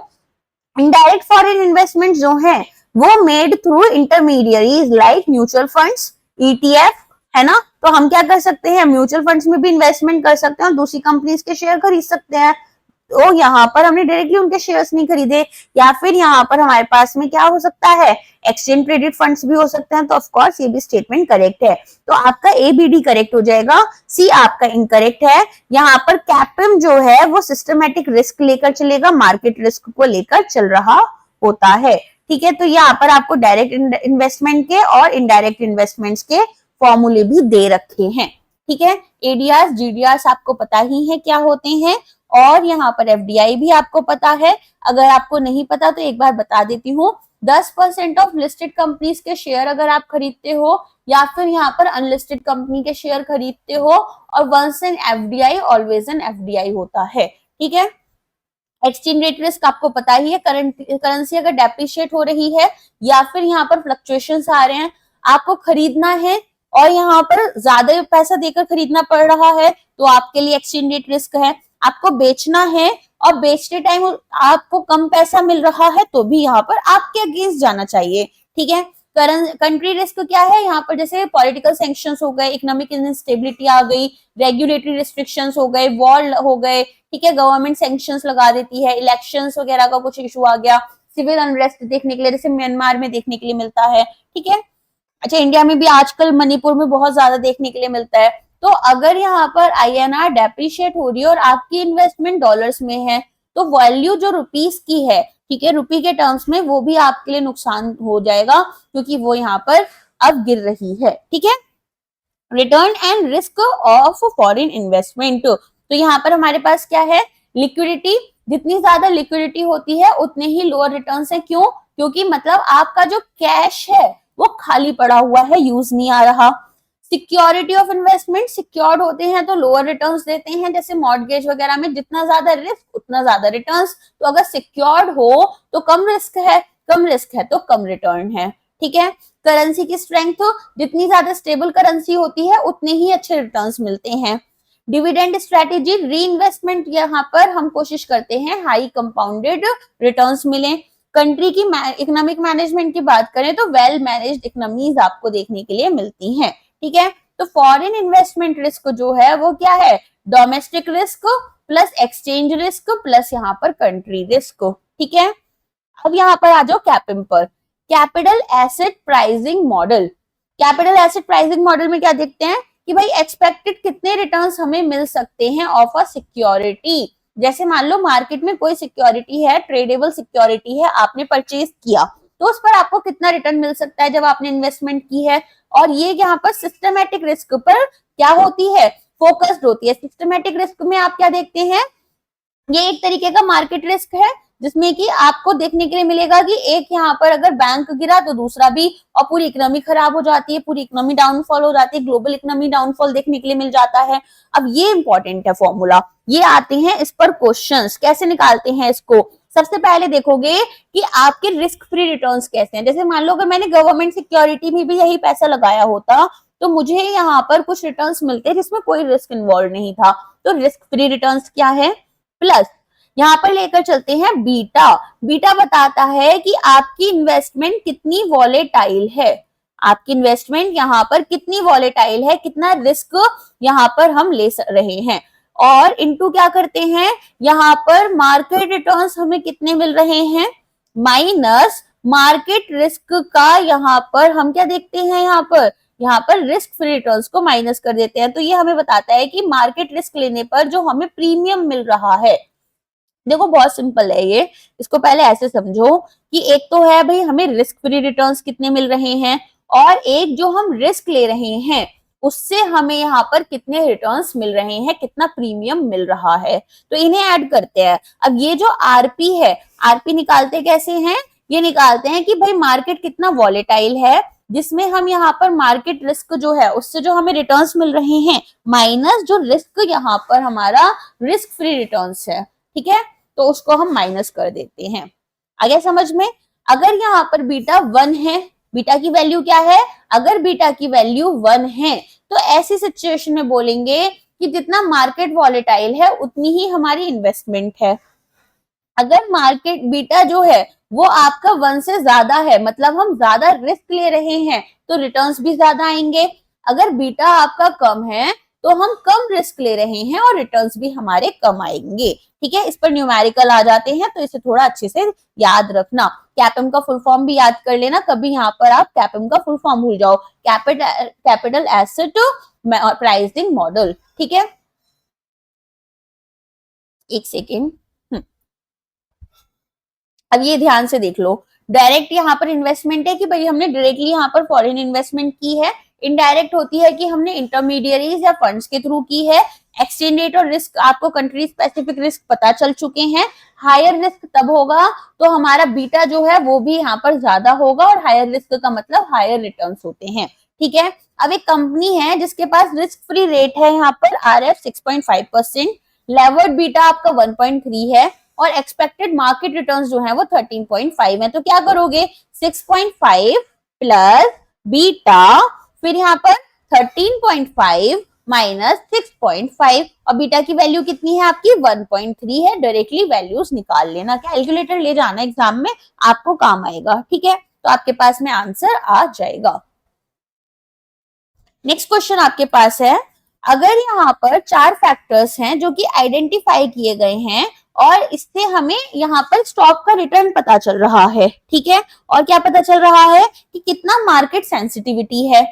इनडायरेक्ट फॉरेन इन्वेस्टमेंट जो है वो made through intermediaries like mutual funds, ETF, है ना। तो हम क्या कर सकते हैं, म्यूचुअल फंड्स में भी इन्वेस्टमेंट कर सकते हैं और दूसरी कंपनीज के शेयर खरीद सकते हैं। तो यहाँ पर हमने डायरेक्टली उनके शेयर्स नहीं खरीदे, या फिर यहाँ पर हमारे पास में क्या हो सकता है, एक्सचेंज ट्रेडेड फंड्स भी हो सकते हैं। तो ऑफ कोर्स ये भी स्टेटमेंट करेक्ट है। तो आपका ए बी डी करेक्ट हो जाएगा, सी आपका इनकरेक्ट है। यहाँ पर कैपिम जो है वो सिस्टमेटिक रिस्क लेकर चलेगा, मार्केट रिस्क को लेकर चल रहा होता है, ठीक है। तो यहाँ पर आपको डायरेक्ट इन्वेस्टमेंट के और इनडायरेक्ट इन्वेस्टमेंट्स के फॉर्मूले भी दे रखे हैं, ठीक है। एडीआर जीडीआर आपको पता ही है क्या होते हैं, और यहाँ पर एफडीआई भी आपको पता है। अगर आपको नहीं पता तो एक बार बता देती हूँ, 10% ऑफ लिस्टेड कंपनीज के शेयर अगर आप खरीदते हो, या फिर यहाँ पर अनलिस्टेड कंपनी के शेयर खरीदते हो, और once an FDI always an FDI होता है, ठीक है। एक्सचेंज रेट रिस्क आपको पता ही है, करेंसी अगर डेप्रिशिएट हो रही है या फिर यहाँ पर फ्लक्चुएशंस आ रहे हैं, आपको खरीदना है और यहाँ पर ज्यादा पैसा देकर खरीदना पड़ रहा है तो आपके लिए एक्सचेंज रेट रिस्क है। आपको बेचना है और बेचते टाइम आपको कम पैसा मिल रहा है तो भी यहाँ पर आपके अगेंस्ट जाना चाहिए, ठीक है। कंट्री रिस्क क्या है, यहाँ पर जैसे पॉलिटिकल सैंक्शंस हो गए, इकोनॉमिक इंस्टेबिलिटी आ गई, रेगुलेटरी रिस्ट्रिक्शंस हो गए, वॉर हो गए, ठीक है, गवर्नमेंट सैंक्शंस लगा देती है, इलेक्शंस वगैरह का कुछ इशू आ गया, सिविल अनरेस्ट देखने के लिए जैसे म्यांमार में देखने के लिए मिलता है, ठीक है। अच्छा, इंडिया में भी आजकल मणिपुर में बहुत ज्यादा देखने के लिए मिलता है। तो अगर यहाँ पर आईएनआर डेप्रिशिएट हो रही है और आपकी इन्वेस्टमेंट डॉलर्स में है तो वैल्यू जो रुपीस की है, ठीक है, रुपी के टर्म्स में, वो भी आपके लिए नुकसान हो जाएगा क्योंकि वो यहाँ पर अब गिर रही है, ठीक है। Return and risk of foreign investment, तो यहाँ पर हमारे पास क्या है, लिक्विडिटी। जितनी ज्यादा लिक्विडिटी होती है उतने ही लोअर रिटर्न्स है। क्यों? क्योंकि मतलब आपका जो कैश है वो खाली पड़ा हुआ है, यूज नहीं आ रहा। सिक्योरिटी ऑफ इन्वेस्टमेंट, सिक्योर्ड होते हैं तो लोअर रिटर्न्स देते हैं, जैसे मॉर्गेज वगैरह में जितना ज्यादा रिस्क उतना ज्यादा रिटर्न्स। तो अगर सिक्योर्ड हो तो कम रिस्क है, कम रिस्क है तो कम रिटर्न है, ठीक है। करेंसी की स्ट्रेंथ, जितनी ज्यादा स्टेबल करेंसी होती है उतने ही अच्छे रिटर्न्स मिलते हैं। डिविडेंड स्ट्रेटेजी, री इन्वेस्टमेंट, यहाँ पर हम कोशिश करते हैं हाई कंपाउंडेड रिटर्न्स मिले। कंट्री की इकोनॉमिक मैनेजमेंट की बात करें तो वेल मैनेज्ड इकोनॉमीज आपको देखने के लिए मिलती हैं, ठीक है। तो फॉरेन इन्वेस्टमेंट रिस्क जो है वो क्या है, domestic risk plus exchange risk plus यहाँ पर कंट्री रिस्क, ठीक है। अब यहाँ पर आ जाओ कैपिम पर। Capital asset pricing model, capital asset pricing model में क्या देखते हैं कि भाई एक्सपेक्टेड कितने रिटर्न्स हमें मिल सकते हैं ऑफ अ सिक्योरिटी। जैसे मान लो मार्केट में कोई सिक्योरिटी है, ट्रेडेबल सिक्योरिटी है, आपने परचेज किया तो उस पर आपको कितना रिटर्न मिल सकता है जब आपने इन्वेस्टमेंट की है। और ये यहाँ पर सिस्टमेटिक रिस्क पर क्या होती है, फोकस्ड होती है। सिस्टमेटिक रिस्क में आप क्या देखते हैं, ये एक तरीके का मार्केट रिस्क है जिसमें कि आपको देखने के लिए मिलेगा कि एक यहाँ पर अगर बैंक गिरा तो दूसरा भी, और पूरी इकोनॉमी खराब हो जाती है, पूरी इकोनॉमी डाउनफॉल हो जाती है, ग्लोबल इकोनॉमी डाउनफॉल देखने के लिए मिल जाता है। अब ये इंपॉर्टेंट है फॉर्मूला, ये आते हैं इस पर क्वेश्चंस, कैसे निकालते हैं इसको। सबसे पहले देखोगे कि आपके रिस्क फ्री रिटर्न्स कैसे हैं। जैसे मान लो अगर मैंने गवर्नमेंट सिक्योरिटी में भी यही पैसा लगाया होता तो मुझे यहाँ पर कुछ रिटर्न्स मिलते जिसमें कोई रिस्क इन्वॉल्व नहीं था। तो रिस्क फ्री रिटर्न्स क्या है, प्लस यहाँ पर लेकर चलते हैं बीटा। बीटा बताता है कि आपकी इन्वेस्टमेंट कितनी वॉलेटाइल है, आपकी इन्वेस्टमेंट यहाँ पर कितनी वॉलेटाइल है, कितना रिस्क यहाँ पर हम ले रहे हैं। और इनटू क्या करते हैं, यहाँ पर मार्केट रिटर्न्स हमें कितने मिल रहे हैं, माइनस मार्केट रिस्क का यहाँ पर हम क्या देखते हैं, यहाँ पर रिस्क फ्री रिटर्न्स को माइनस कर देते हैं। तो ये हमें बताता है कि मार्केट रिस्क लेने पर जो हमें प्रीमियम मिल रहा है, देखो बहुत सिंपल है ये, इसको पहले ऐसे समझो कि एक तो है भाई हमें रिस्क फ्री रिटर्न्स कितने मिल रहे हैं, और एक जो हम रिस्क ले रहे हैं उससे हमें यहाँ पर कितने रिटर्न्स मिल रहे हैं, कितना प्रीमियम मिल रहा है। तो इन्हें ऐड करते हैं। अब ये जो आरपी है, आरपी निकालते कैसे हैं, ये निकालते हैं कि भाई मार्केट कितना वॉलेटाइल है, जिसमें हम यहाँ पर मार्केट रिस्क जो है उससे जो हमें रिटर्न्स मिल रहे हैं माइनस जो रिस्क यहाँ पर हमारा रिस्क फ्री रिटर्न्स है, ठीक है, तो उसको हम माइनस कर देते हैं। आगे समझ में, अगर यहाँ पर बीटा 1 है, बीटा की वैल्यू क्या है, अगर बीटा की वैल्यू 1 है तो ऐसी सिचुएशन में बोलेंगे कि जितना मार्केट वॉलेटाइल है उतनी ही हमारी इन्वेस्टमेंट है। अगर मार्केट बीटा जो है वो आपका 1 से ज्यादा है, मतलब हम ज्यादा रिस्क ले रहे हैं तो रिटर्न्स भी ज्यादा आएंगे। अगर बीटा आपका कम है तो हम कम रिस्क ले रहे हैं और रिटर्न्स भी हमारे कम आएंगे, ठीक है। इस पर न्यूमेरिकल आ जाते हैं, तो इसे थोड़ा अच्छे से याद रखना। कैपम का फुल फॉर्म भी याद कर लेना, कभी यहाँ पर आप कैपम का फुल फॉर्म भूल जाओ, कैपिटल एसेट प्राइसिंग मॉडल, ठीक है। एक सेकेंड, अब ये ध्यान से देख लो, डायरेक्ट यहाँ पर इन्वेस्टमेंट है कि भाई हमने डायरेक्टली यहाँ पर फॉरेन इन्वेस्टमेंट की है, इनडायरेक्ट होती है कि हमने इंटरमीडियरीज या फंड्स के थ्रू की है। एक्सचेंज रेट और रिस्क, आपको कंट्री स्पेसिफिक रिस्क पता चल चुके हैं। हायर रिस्क तब होगा तो हमारा बीटा जो है वो भी यहाँ पर ज्यादा होगा, और हायर रिस्क का मतलब हायर रिटर्न्स होते हैं, ठीक है। अब एक कंपनी है जिसके पास रिस्क फ्री रेट है यहाँ पर RF 6.5%, लेवर्ड बीटा आपका 1.3 है, और एक्सपेक्टेड मार्केट रिटर्न्स जो है वो 13.5 है। तो क्या करोगे, 6.5 प्लस बीटा, फिर यहाँ पर 13.5 माइनस 6.5, और बीटा की वैल्यू कितनी है आपकी 1.3 है। डायरेक्टली वैल्यूज निकाल लेना, कैलकुलेटर ले जाना एग्जाम में, आपको काम आएगा, ठीक है। तो आपके पास में आंसर आ जाएगा। नेक्स्ट क्वेश्चन आपके पास है, अगर यहाँ पर 4 फैक्टर्स हैं जो कि आइडेंटिफाई किए गए हैं और इससे हमें यहाँ पर स्टॉक का रिटर्न पता चल रहा है, ठीक है, और क्या पता चल रहा है कि कितना मार्केट सेंसिटिविटी है,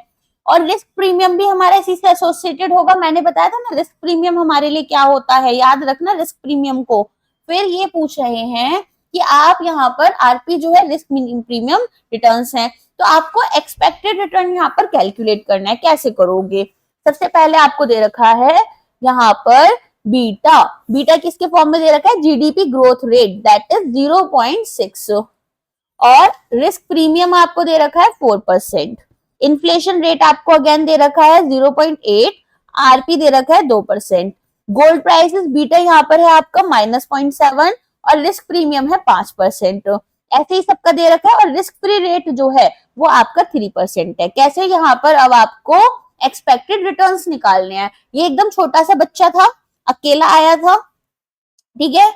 और रिस्क प्रीमियम भी हमारा इसी से एसोसिएटेड होगा। मैंने बताया था ना रिस्क प्रीमियम हमारे लिए क्या होता है, याद रखना रिस्क प्रीमियम को। फिर ये पूछ रहे हैं कि आप यहाँ पर आरपी जो है रिस्क प्रीमियम रिटर्न्स हैं, तो आपको एक्सपेक्टेड रिटर्न यहाँ पर कैलकुलेट करना है। कैसे करोगे, सबसे पहले आपको दे रखा है यहाँ पर बीटा, बीटा किसके फॉर्म में दे रखा है, GDP growth rate that is 0.6, और रिस्क प्रीमियम आपको दे रखा है 4%, इन्फ्लेशन रेट आपको अगेन दे रखा है 0.8, आरपी दे रखा है 2%, गोल्ड प्राइसेस बीटा यहाँ पर है आपका -0.7, और रिस्क प्रीमियम है 5%। ऐसे ही सबका दे रखा है, और रिस्क फ्री रेट जो है वो आपका 3% है। कैसे, यहाँ पर अब आपको एक्सपेक्टेड रिटर्न्स निकालने हैं। ये एकदम छोटा सा बच्चा था, अकेला आया था, ठीक है।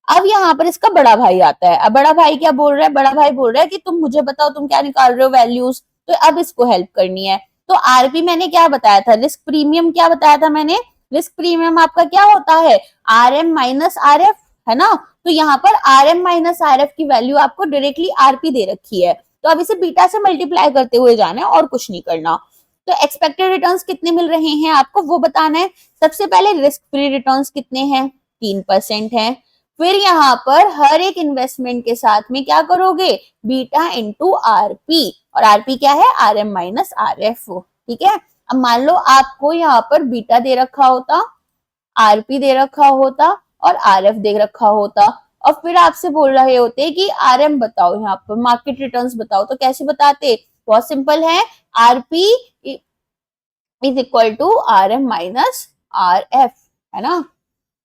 अब यहाँ पर इसका बड़ा भाई आता है। अब बड़ा भाई क्या बोल रहा है, बड़ा भाई बोल रहा है कि तुम मुझे बताओ तुम क्या निकाल रहे हो वैल्यूज, तो अब इसको हेल्प करनी है। तो आरपी मैंने क्या बताया था, रिस्क प्रीमियम क्या बताया था मैंने, रिस्क प्रीमियम आपका क्या होता है, RM माइनस RF, है ना। तो यहाँ पर RM माइनस RF की वैल्यू आपको डायरेक्टली आरपी दे रखी है, तो अब इसे बीटा से मल्टीप्लाई करते हुए जाना है और कुछ नहीं करना। तो एक्सपेक्टेड रिटर्न्स कितने मिल रहे हैं आपको वो बताना है। सबसे पहले रिस्क फ्री रिटर्न्स कितने हैं, 3% है। फिर यहाँ पर हर एक इन्वेस्टमेंट के साथ में क्या करोगे, बीटा इंटू आरपी, और आरपी क्या है, RM माइनस RF, ठीक है। अब मान लो आपको यहाँ पर बीटा दे रखा होता, आरपी दे रखा होता और RF दे रखा होता, और फिर आपसे बोल रहे होते कि RM बताओ, यहाँ पर मार्केट रिटर्न्स बताओ, तो कैसे बताते, बहुत सिंपल है, RP is equal to RM minus RF, है ना।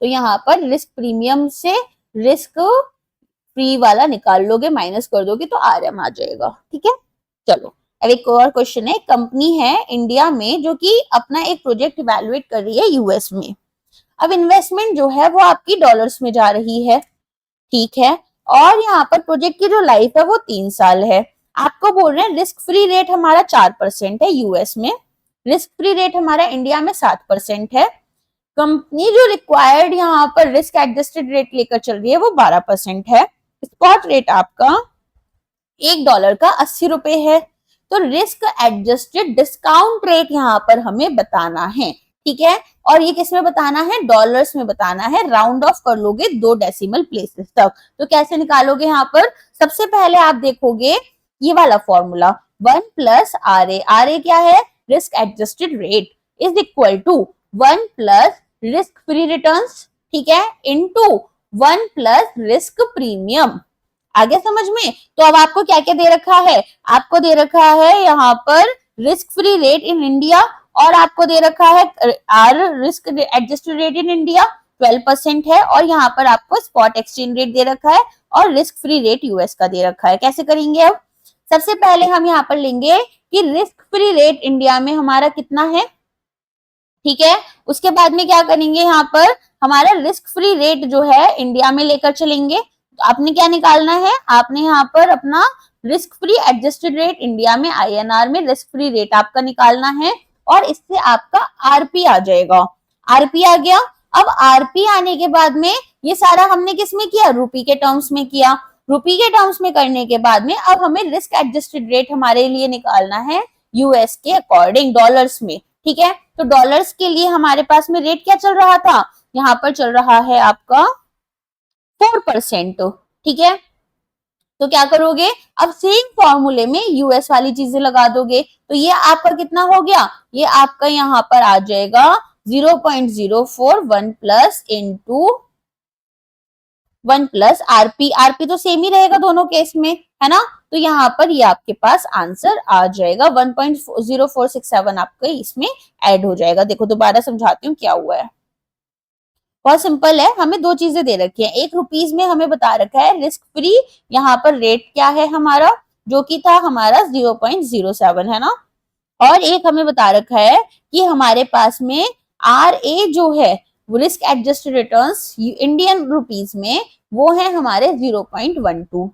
तो यहाँ पर रिस्क प्रीमियम से रिस्क फ्री वाला निकाल लोगे, माइनस कर दोगे तो RM आ जाएगा, ठीक है। चलो अब एक और क्वेश्चन है, कंपनी है इंडिया में जो कि अपना एक प्रोजेक्ट इवैल्यूएट कर रही है यूएस में। अब इन्वेस्टमेंट जो है वो आपकी डॉलर्स में जा रही है, ठीक है, और यहाँ पर प्रोजेक्ट की जो लाइफ है वो 3 साल है। आपको बोल रहे हैं रिस्क फ्री रेट हमारा 4% है यूएस में, रिस्क फ्री रेट हमारा इंडिया में 7% है। कंपनी जो रिक्वायर्ड यहाँ पर रिस्क एडजस्टेड रेट लेकर चल रही है वो 12% है। स्पॉट रेट आपका $1 का 80 रुपए है। तो रिस्क एडजस्टेड डिस्काउंट रेट यहाँ पर हमें बताना है, ठीक है। और ये किस में बताना है, डॉलर्स में बताना है। राउंड ऑफ कर लोगे 2 डेसिमल प्लेसेस तक। तो कैसे निकालोगे यहाँ पर, सबसे पहले आप देखोगे ये वाला फॉर्मूला 1 प्लस आर ए क्या है, risk adjusted rate is equal to 1 plus risk free returns, ठीक है, इनटू 1 प्लस रिस्क प्रीमियम। आगे समझ में। तो अब आपको क्या क्या दे रखा है, आपको दे रखा है यहाँ पर risk free rate in India, और आपको दे रखा है R risk adjusted rate in India 12% है, और यहाँ पर आपको स्पॉट एक्सचेंज रेट दे रखा है और रिस्क फ्री रेट यूएस का दे रखा है। कैसे करेंगे अब, सबसे पहले हम यहाँ पर लेंगे कि रिस्क फ्री रेट इंडिया में हमारा कितना है, ठीक है। उसके बाद में क्या करेंगे, यहाँ पर हमारा रिस्क फ्री रेट जो है इंडिया में लेकर चलेंगे। तो आपने क्या निकालना है, आपने यहाँ पर अपना risk free adjusted rate India में आईएनआर में रिस्क फ्री रेट आपका निकालना है, और इससे आपका आरपी आ जाएगा। आरपी आ गया। अब आरपी आने के बाद में ये सारा हमने किस में किया, रूपी के टर्म्स में किया। रूपी के टर्म्स में करने के बाद में अब हमें रिस्क एडजस्टेड रेट हमारे लिए निकालना है यूएस के अकॉर्डिंग डॉलर्स में, ठीक है। तो डॉलर्स के लिए हमारे पास में रेट क्या चल रहा था, यहाँ पर चल रहा है आपका 4%, ठीक है। तो क्या करोगे, अब सेम फॉर्मूले में यूएस वाली चीजें लगा दोगे। तो ये आपका कितना हो गया, ये आपका यहाँ पर आ जाएगा 0.041 plus into 1 plus RP. RP तो सेम ही रहेगा दोनों केस में, है ना। तो यहाँ पर ये आपके पास आंसर आ जाएगा 1.0467 आपका इसमें ऐड हो जाएगा। देखो दोबारा समझाती हूँ क्या हुआ है, बहुत सिंपल है। हमें दो चीजें दे रखी है, एक रुपीज में हमें बता रखा है रिस्क फ्री यहाँ पर रेट क्या है हमारा, जो कि था हमारा 0.07, है ना। और एक हमें बता रखा है कि हमारे पास में आर ए जो है risk adjusted returns Indian rupees में वो है हमारे 0.12।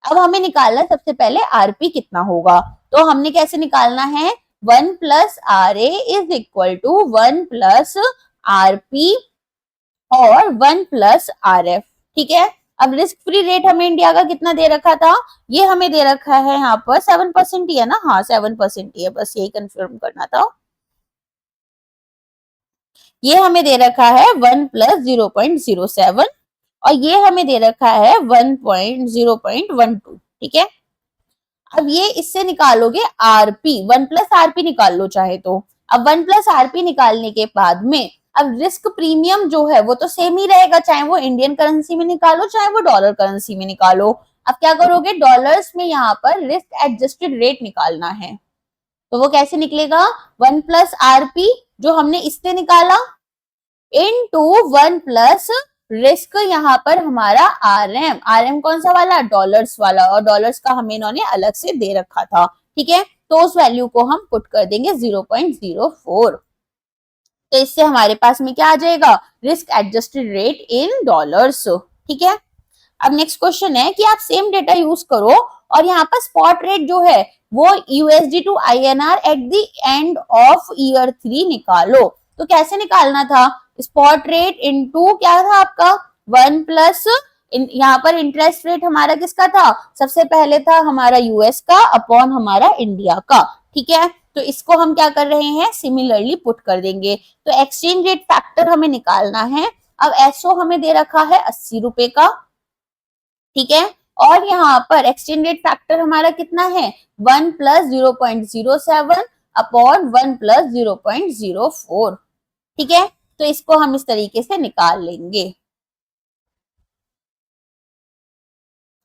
अब हमें निकालना है सबसे पहले आरपी कितना होगा। तो हमने कैसे निकालना है, 1 plus R A is equal to 1 plus RP और 1 प्लस आर एफ, ठीक है। अब रिस्क फ्री रेट हमें इंडिया का कितना दे रखा था, ये हमें दे रखा है यहाँ पर 7% ही है ना, हाँ 7% ही है, बस यही कंफर्म करना था। ये हमें दे रखा है 1 प्लस 0.07 और ये हमें दे रखा है 1.0.12, ठीक है। अब ये इससे निकालोगे आरपी, 1 प्लस आरपी निकाल लो चाहे तो। अब 1 प्लस आरपी निकालने के बाद में अब रिस्क प्रीमियम जो है वो तो सेम ही रहेगा, चाहे वो इंडियन करेंसी में निकालो चाहे वो डॉलर करेंसी में निकालो। अब क्या करोगे, डॉलर्स में यहाँ पर रिस्क एडजस्टेड रेट निकालना है। तो वो कैसे निकलेगा, 1 प्लस आरपी जो हमने इससे निकाला इनटू 1 प्लस रिस्क यहाँ पर हमारा आरएम। आरएम कौन सा वाला, डॉलर्स वाला, और डॉलर्स का हमें इन्होंने अलग से दे रखा था, ठीक है। तो उस वैल्यू को हम पुट कर देंगे 0.04। तो इससे हमारे पास में क्या आ जाएगा, risk adjusted rate in dollars, ठीक है। अब नेक्स्ट क्वेश्चन है कि आप सेम डेटा यूज करो और यहाँ पर स्पॉट रेट जो है वो USD to INR at the end of year 3 निकालो। तो कैसे निकालना था, स्पॉट रेट इनटू क्या था आपका 1 प्लस यहाँ पर इंटरेस्ट रेट हमारा किसका था, सबसे पहले था हमारा यूएस का अपॉन हमारा इंडिया का, ठीक है। तो इसको हम क्या कर रहे हैं, सिमिलरली पुट कर देंगे। तो एक्सचेंज रेट फैक्टर हमें निकालना है। अब एसओ हमें दे रखा है 80 रुपए का, ठीक है। और यहाँ पर एक्सचेंज रेट फैक्टर हमारा कितना है, 1 प्लस 0.07 अपॉन 1 प्लस 0.04, ठीक है। तो इसको हम इस तरीके से निकाल लेंगे।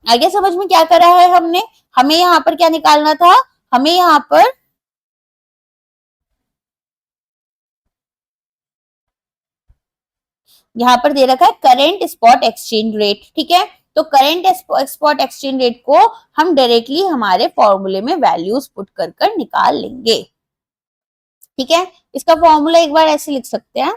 आगे समझ में क्या करा है हमने, हमें यहाँ पर क्या निकालना था, हमें यहाँ पर दे रखा है करेंट स्पॉट एक्सचेंज रेट, ठीक है। तो करेंट स्पॉट एक्सचेंज रेट को हम डायरेक्टली हमारे फॉर्मूले में वैल्यूज पुट कर कर निकाल लेंगे, ठीक है। इसका फॉर्मूला एक बार ऐसे लिख सकते हैं,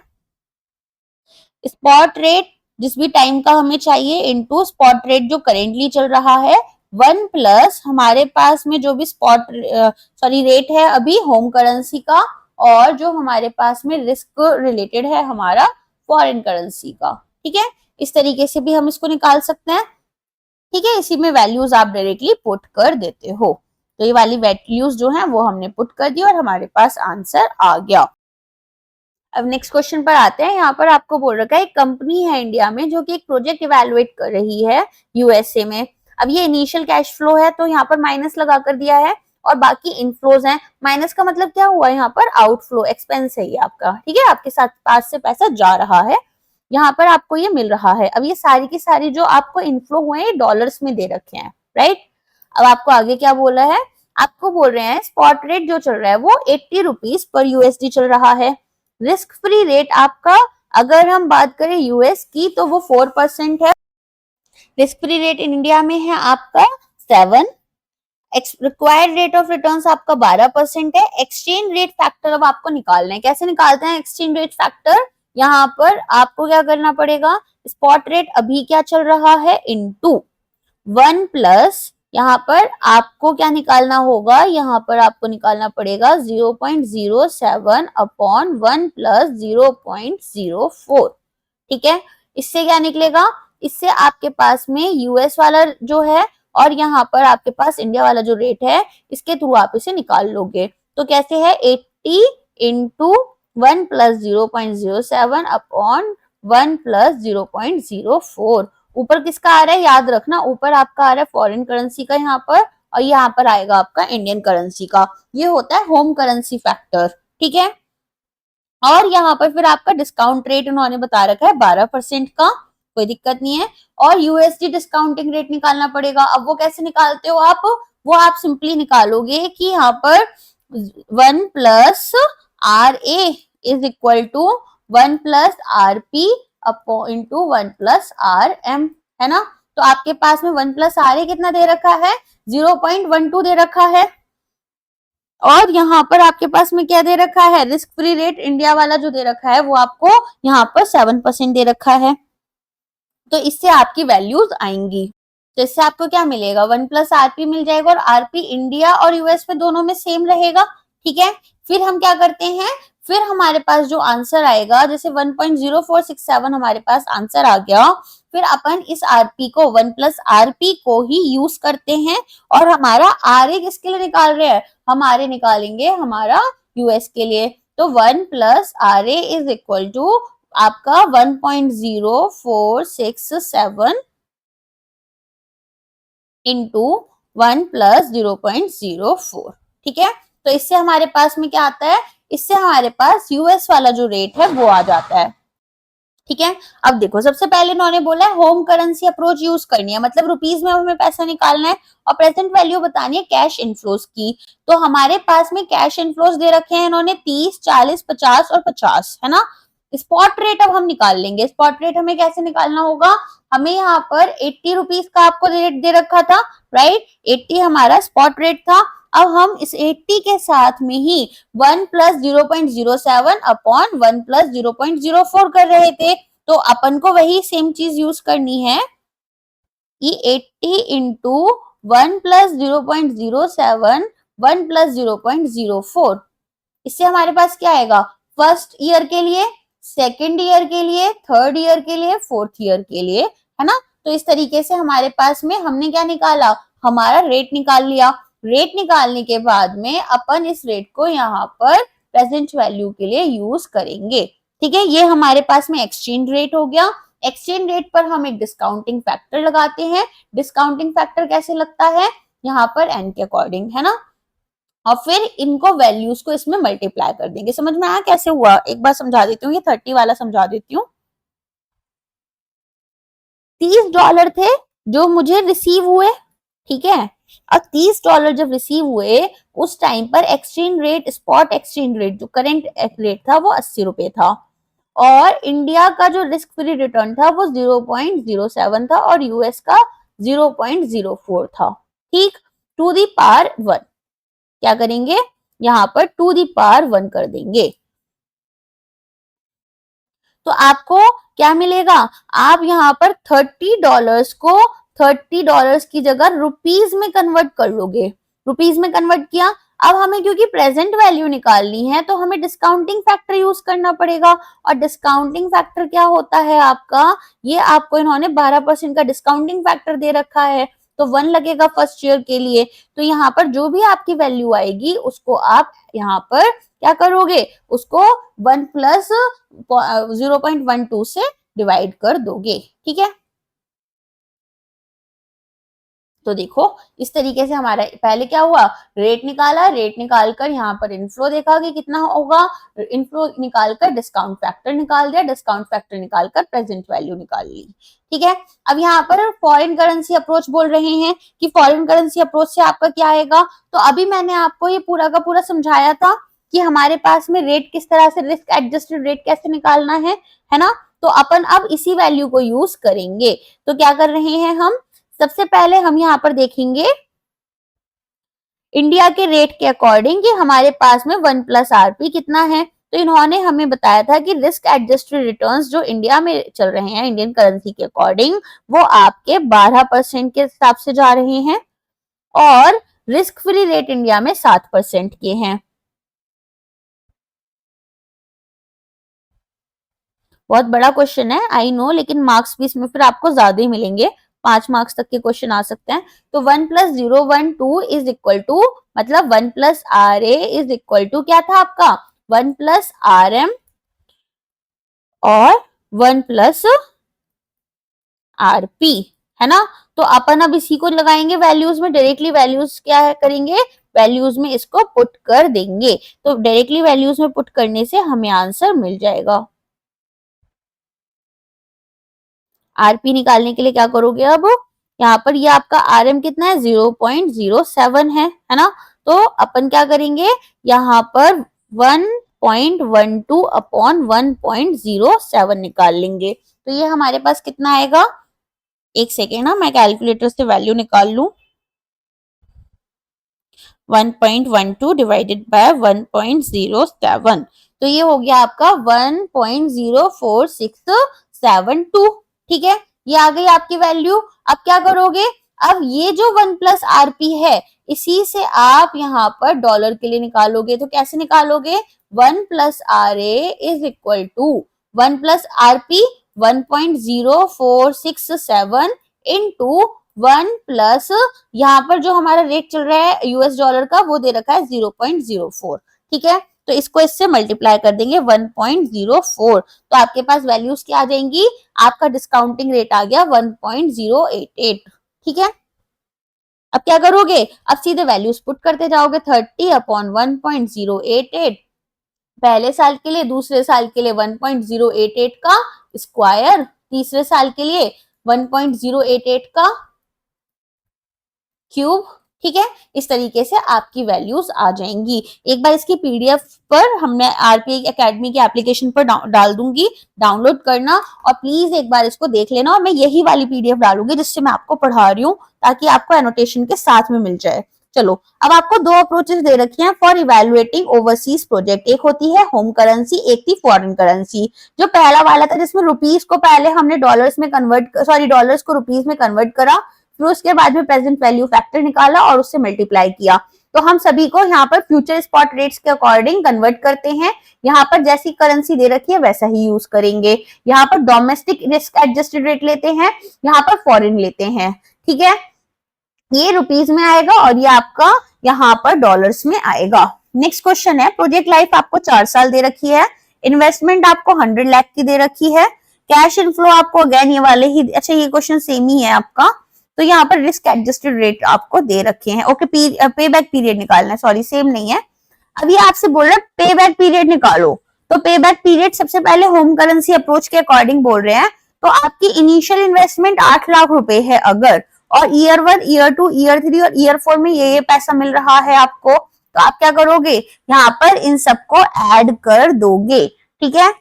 स्पॉट रेट जिस भी टाइम का हमें चाहिए इनटू स्पॉट रेट जो करेंटली चल रहा है 1 प्लस हमारे पास में जो भी स्पॉट रेट है अभी होम करेंसी का, और जो हमारे पास में रिस्क रिलेटेड है हमारा फॉरेन करेंसी का, ठीक है। इस तरीके से भी हम इसको निकाल सकते हैं, ठीक है, इसी में वैल्यूज आप डायरेक्टली पुट कर देते हो। तो ये वाली वैल्यूज जो है वो हमने पुट कर दी और हमारे पास आंसर आ गया। अब नेक्स्ट क्वेश्चन पर आते हैं। यहाँ पर आपको बोल रखा है एक कंपनी है इंडिया में जो कि एक प्रोजेक्ट इवेलुएट कर रही है यूएसए में। अब ये इनिशियल कैश फ्लो है तो यहाँ पर माइनस लगा कर दिया है और बाकी इनफ्लोज हैं। माइनस का मतलब क्या हुआ, यहाँ पर आउटफ्लो एक्सपेंस है ये आपका, ठीक है, आपके साथ पास से पैसा जा रहा है, यहाँ पर आपको ये मिल रहा है। अब ये सारी की सारी जो आपको इनफ्लो हुए हैं ये डॉलर्स में दे रखे हैं, राइट। अब आपको आगे क्या बोला है, आपको बोल रहे हैं स्पॉट रेट जो चल रहा है वो 80 रुपीज पर यूएसडी चल रहा है। रिस्क फ्री रेट आपका अगर हम बात करें यूएस की तो वो 4% है। रिस्क फ्री रेट इंडिया में है आपका 7। रिक्वायर्ड रेट ऑफ रिटर्न्स आपका 12% है। एक्सचेंज रेट फैक्टर अब आपको निकालना है। कैसे निकालते हैं एक्सचेंज रेट फैक्टर, यहाँ पर आपको क्या करना पड़ेगा, स्पॉट रेट अभी क्या चल रहा है इनटू 1 प्लस यहाँ पर आपको क्या निकालना होगा, यहाँ पर आपको निकालना पड़ेगा 0.07 अपॉन 1 प्लस 0.04, ठीक है। इससे क्या निकलेगा, इससे आपके पास में यूएस वाला जो है और यहाँ पर आपके पास इंडिया वाला जो रेट है इसके थ्रू आप इसे निकाल लोगे। तो कैसे है 80 इंटू 1 प्लस 0.07 अपॉन 1 प्लस 0.04। ऊपर किसका आ रहा है याद रखना, ऊपर आपका आ रहा है फॉरेन करेंसी का यहाँ पर और यहाँ पर आएगा आपका इंडियन करेंसी का। ये होता है होम करेंसी फैक्टर, ठीक है। और यहाँ पर फिर आपका डिस्काउंट रेट उन्होंने बता रखा है 12% का, कोई दिक्कत नहीं है। और यूएसडी डिस्काउंटिंग रेट निकालना पड़ेगा। अब वो कैसे निकालते हो आप, वो आप सिंपली निकालोगे कि यहाँ पर 1 plus R A is equal to 1 plus R P into 1 plus R M, है ना। तो आपके पास में 1 प्लस आर ए कितना दे रखा है, 0.12 दे रखा है। और यहाँ पर आपके पास में क्या दे रखा है, रिस्क फ्री रेट इंडिया वाला जो दे रखा है वो आपको यहाँ पर 7% दे रखा है। तो इससे आपकी वैल्यूज आएंगी। तो इससे आपको क्या मिलेगा, 1 प्लस आरपी मिल जाएगा और आरपी इंडिया और यूएस में दोनों में सेम रहेगा, ठीक है। फिर हम क्या करते हैं, फिर हमारे पास जो आंसर आएगा, जैसे 1.0467 हमारे पास आंसर आ गया, फिर अपन इस आरपी को 1 प्लस आरपी को ही यूज करते हैं और हमारा आर ए किसके लिए निकाल रहे हैं, हमारे निकालेंगे हमारा यूएस के लिए। तो 1 plus R A is equal to आपका 1.0467 इंटू 1 प्लस 0.04, ठीक है। तो इससे हमारे पास में क्या आता है, इससे हमारे पास यूएस वाला जो रेट है वो आ जाता है, ठीक है। अब देखो सबसे पहले इन्होंने बोला है होम करेंसी अप्रोच यूज करनी है, मतलब रुपीज में हमें पैसा निकालना है और प्रेजेंट वैल्यू बतानी है कैश इनफ्लोज की। तो हमारे पास में कैश इनफ्लोज दे रखे हैं इन्होंने 30, 40, 50 और 50, है ना। स्पॉट रेट अब हम निकाल लेंगे। स्पॉट रेट हमें कैसे निकालना होगा, हमें यहाँ पर 80 रुपीज का आपको रेट दे रखा था, राइट। 80 हमारा स्पॉट रेट था। अब हम इस 80 के साथ में ही 1 प्लस 0.07 अपॉन 1 प्लस 0.04 कर रहे थे। तो अपन को वही सेम चीज यूज करनी है कि 80 इंटू 1 प्लस 0.07 1 प्लस 0.04। इससे हमारे पास क्या आएगा, फर्स्ट ईयर के लिए, सेकेंड ईयर के लिए, थर्ड ईयर के लिए, फोर्थ ईयर के लिए, है ना। तो इस तरीके से हमारे पास में हमने क्या निकाला, हमारा रेट निकाल लिया। रेट निकालने के बाद में अपन इस रेट को यहाँ पर प्रेजेंट वैल्यू के लिए यूज करेंगे, ठीक है। ये हमारे पास में एक्सचेंज रेट हो गया। एक्सचेंज रेट पर हम एक डिस्काउंटिंग फैक्टर लगाते हैं। डिस्काउंटिंग फैक्टर कैसे लगता है, यहाँ पर एन के अकॉर्डिंग, है ना। और फिर इनको वैल्यूज को इसमें मल्टीप्लाई कर देंगे। समझ में आया कैसे हुआ, एक बार समझा देती हूँ, ये 30 वाला समझा देती हूँ। $30 थे जो मुझे रिसीव हुए, ठीक है। अब $30 जब रिसीव हुए उस टाइम पर exchange rate, spot exchange rate जो करंट रेट था वो 80 रुपए था और इंडिया का जो रिस्क फ्री रिटर्न था वो 0.07 था और यूएस का 0.04 था, ठीक। टू दी पावर 1 क्या करेंगे, यहाँ पर टू दी पावर 1 कर देंगे। तो आपको क्या मिलेगा, आप यहाँ पर $30 को $30 की जगह रुपीज में कन्वर्ट कर लोगे। रुपीज में कन्वर्ट किया, अब हमें क्योंकि प्रेजेंट वैल्यू निकालनी है तो हमें डिस्काउंटिंग फैक्टर यूज करना पड़ेगा, और डिस्काउंटिंग फैक्टर क्या होता है आपका, ये आपको इन्होंने 12% का डिस्काउंटिंग फैक्टर दे रखा है, तो 1 लगेगा फर्स्ट ईयर के लिए। तो यहाँ पर जो भी आपकी वैल्यू आएगी उसको आप यहाँ पर क्या करोगे, उसको 1 प्लस 0.12 से डिवाइड कर दोगे, ठीक है। तो देखो इस तरीके से हमारा पहले क्या हुआ, रेट निकाला, रेट निकालकर यहाँ पर इनफ्लो देखा कि कितना होगा, इनफ्लो निकालकर डिस्काउंट फैक्टर निकाल दिया, डिस्काउंट फैक्टर निकालकर प्रेजेंट वैल्यू निकाल ली, ठीक है। अब यहाँ पर फॉरेन करेंसी अप्रोच बोल रहे हैं कि फॉरेन करेंसी अप्रोच से आपका क्या आएगा, तो अभी मैंने आपको ये पूरा का पूरा समझाया था कि हमारे पास में रेट किस तरह से, रिस्क एडजस्टेड रेट कैसे निकालना है ना। तो अपन अब इसी वैल्यू को यूज करेंगे। तो क्या कर रहे हैं हम, सबसे पहले हम यहाँ पर देखेंगे इंडिया के रेट के अकॉर्डिंग कि हमारे पास में 1 प्लस आरपी कितना है। तो इन्होंने हमें बताया था कि रिस्क एडजस्टेड रिटर्न्स जो इंडिया में चल रहे हैं इंडियन करेंसी के अकॉर्डिंग, वो आपके 12% के हिसाब से जा रहे हैं, और रिस्क फ्री रेट इंडिया में 7% के हैं। बहुत बड़ा क्वेश्चन है आई नो, लेकिन मार्क्स भी इसमें फिर आपको ज्यादा ही मिलेंगे, 5 मार्क्स तक के क्वेश्चन आ सकते हैं। तो 1+012 इज इक्वल टू, मतलब 1 plus R A is equal to क्या था आपका, 1 प्लस आर एम और 1 प्लस आर पी, है ना। तो अपन अब इसी को लगाएंगे वैल्यूज में, डायरेक्टली वैल्यूज क्या है करेंगे, वैल्यूज में इसको पुट कर देंगे। तो डायरेक्टली वैल्यूज में पुट करने से हमें आंसर मिल जाएगा। आरपी निकालने के लिए क्या करोगे, अब यहाँ पर ये आपका आरएम कितना है, 0.07 है ना। तो अपन क्या करेंगे, यहाँ पर 1.12 अपॉन 1.07 निकाल लेंगे। तो ये हमारे पास कितना आएगा, एक सेकेंड ना मैं कैलकुलेटर से वैल्यू निकाल लूं। 1.12 डिवाइडेड बाय 1.07, तो ये हो गया आपका 1.04672, ठीक है। ये आ गई आपकी वैल्यू। अब क्या करोगे, अब ये जो 1 प्लस आरपी है इसी से आप यहाँ पर डॉलर के लिए निकालोगे। तो कैसे निकालोगे, 1 plus R A is equal to 1 plus RP 1.0467 into 1 plus यहाँ पर जो हमारा रेट चल रहा है यूएस डॉलर का वो दे रखा है 0.04, ठीक है। तो इसको इससे मल्टीप्लाई कर देंगे 1.04, तो आपके पास वैल्यूज क्या आ जाएंगी, आपका डिस्काउंटिंग रेट आ गया 1.088, ठीक है। अब क्या करोगे, अब सीधे वैल्यूज पुट करते जाओगे, 30 अपॉन 1.088 पहले साल के लिए, दूसरे साल के लिए 1.088 का स्क्वायर, तीसरे साल के लिए 1.088 का क्यूब, ठीक है। इस तरीके से आपकी वैल्यूज आ जाएंगी। एक बार इसकी पीडीएफ पर हमने आरपीआई एकेडमी के एप्लीकेशन पर डाल दूंगी, डाउनलोड करना, और प्लीज एक बार इसको देख लेना। और मैं यही वाली पीडीएफ डालूंगी जिससे मैं आपको पढ़ा रही हूँ, ताकि आपको एनोटेशन के साथ में मिल जाए। चलो अब आपको दो अप्रोचेस दे रखी हैं फॉर इवेलुएटिंग ओवरसीज प्रोजेक्ट, एक होती है होम करेंसी, एक थी फॉरेन करेंसी। जो पहला वाला था जिसमें रुपीज को पहले हमने डॉलर्स में कन्वर्ट, सॉरी डॉलर्स को रुपीज में कन्वर्ट करा, फिर उसके बाद में प्रेजेंट वैल्यू फैक्टर निकाला और उससे मल्टीप्लाई किया। तो हम सभी को यहाँ पर फ्यूचर स्पॉट रेट्स के अकॉर्डिंग कन्वर्ट करते हैं। यहाँ पर जैसी करेंसी दे रखी है वैसा ही यूज करेंगे। यहाँ पर डोमेस्टिक रिस्क एडजस्टेड रेट लेते हैं, यहाँ पर फॉरेन लेते हैं, ठीक है। ये रुपीज में आएगा और ये आपका यहाँ पर डॉलर्स में आएगा। नेक्स्ट क्वेश्चन है, प्रोजेक्ट लाइफ आपको 4 साल दे रखी है, इन्वेस्टमेंट आपको 100 लाख की दे रखी है, कैश इनफ्लो आपको अगेन ये वाले ही, अच्छा ये क्वेश्चन सेम ही है आपका। तो यहाँ पर रिस्क एडजस्टेड रेट आपको दे रखे हैं। ओके, पे बैक पीरियड निकालना है, सॉरी सेम नहीं है। अब ये आपसे बोल रहा है पे बैक पीरियड निकालो। तो पे बैक पीरियड सबसे पहले होम करेंसी अप्रोच के अकॉर्डिंग बोल रहे हैं। तो आपकी इनिशियल इन्वेस्टमेंट 8 लाख रुपए है अगर, और ईयर 1, ईयर 2, ईयर 3 और ईयर 4 में ये पैसा मिल रहा है आपको, तो आप क्या करोगे, यहाँ पर इन सबको ऐड कर दोगे, ठीक है।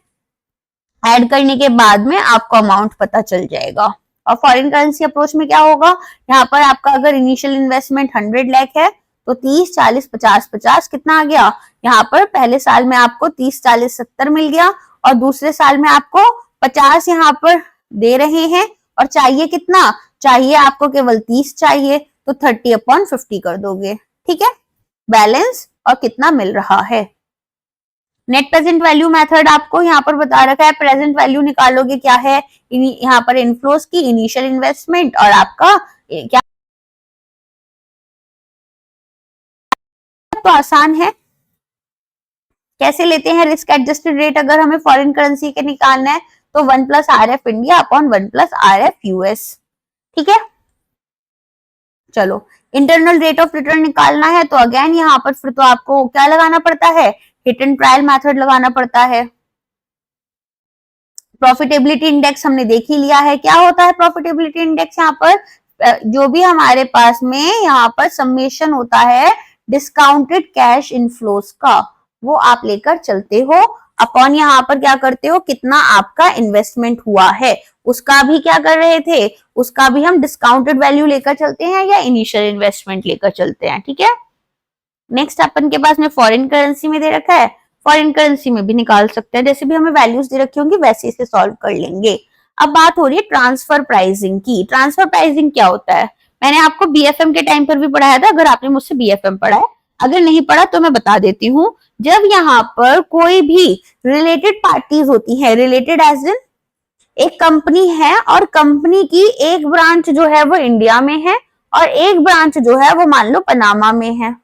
ऐड करने के बाद में आपको अमाउंट पता चल जाएगा। और फॉरेन करेंसी अप्रोच में क्या होगा, यहाँ पर आपका अगर इनिशियल इन्वेस्टमेंट 100 लाख है तो 30, 40, 50, 50 कितना आ गया, यहाँ पर पहले साल में आपको 30, 40, 70 मिल गया, और दूसरे साल में आपको 50 यहाँ पर दे रहे हैं, और चाहिए कितना, चाहिए आपको केवल 30 चाहिए, तो 30/50 कर दोगे, ठीक है। बैलेंस और कितना मिल रहा है। नेट प्रेजेंट वैल्यू मेथड आपको यहाँ पर बता रखा है, प्रेजेंट वैल्यू निकालोगे क्या है, यहाँ पर इनफ्लोस की, इनिशियल इन्वेस्टमेंट और आपका क्या, तो आसान है। कैसे लेते हैं रिस्क एडजस्टेड रेट, अगर हमें फॉरेन करेंसी के निकालना है तो 1 plus R F India upon 1 plus R F US, ठीक है। चलो इंटरनल रेट ऑफ रिटर्न निकालना है तो अगेन यहाँ पर फिर तो आपको क्या लगाना पड़ता है, हिट एंड ट्रायल मेथड लगाना पड़ता है। प्रॉफिटेबिलिटी इंडेक्स हमने देख ही लिया है, क्या होता है प्रॉफिटेबिलिटी इंडेक्स, यहाँ पर जो भी हमारे पास में यहाँ पर समेशन होता है डिस्काउंटेड कैश इनफ्लोस का, वो आप लेकर चलते हो अपॉन यहाँ पर क्या करते हो, कितना आपका इन्वेस्टमेंट हुआ है उसका भी क्या कर रहे थे, उसका भी हम डिस्काउंटेड वैल्यू लेकर चलते हैं या इनिशियल इन्वेस्टमेंट लेकर चलते हैं, ठीक है। नेक्स्ट अपन के पास में फॉरेन करेंसी में दे रखा है, फॉरेन करेंसी में भी निकाल सकते हैं, जैसे भी हमें वैल्यूज दे रखी होंगी वैसे इसे सॉल्व कर लेंगे। अब बात हो रही है ट्रांसफर प्राइसिंग की। ट्रांसफर प्राइसिंग क्या होता है, मैंने आपको बीएफएम के टाइम पर भी पढ़ाया था, अगर आपने मुझसे बीएफएम पढ़ा है, अगर नहीं पढ़ा तो मैं बता देती हूँ। जब यहाँ पर कोई भी रिलेटेड पार्टीज होती है, रिलेटेड एज इन एक कंपनी है और कंपनी की एक ब्रांच जो है वो इंडिया में है और एक ब्रांच जो है वो मान लो पनामा में है।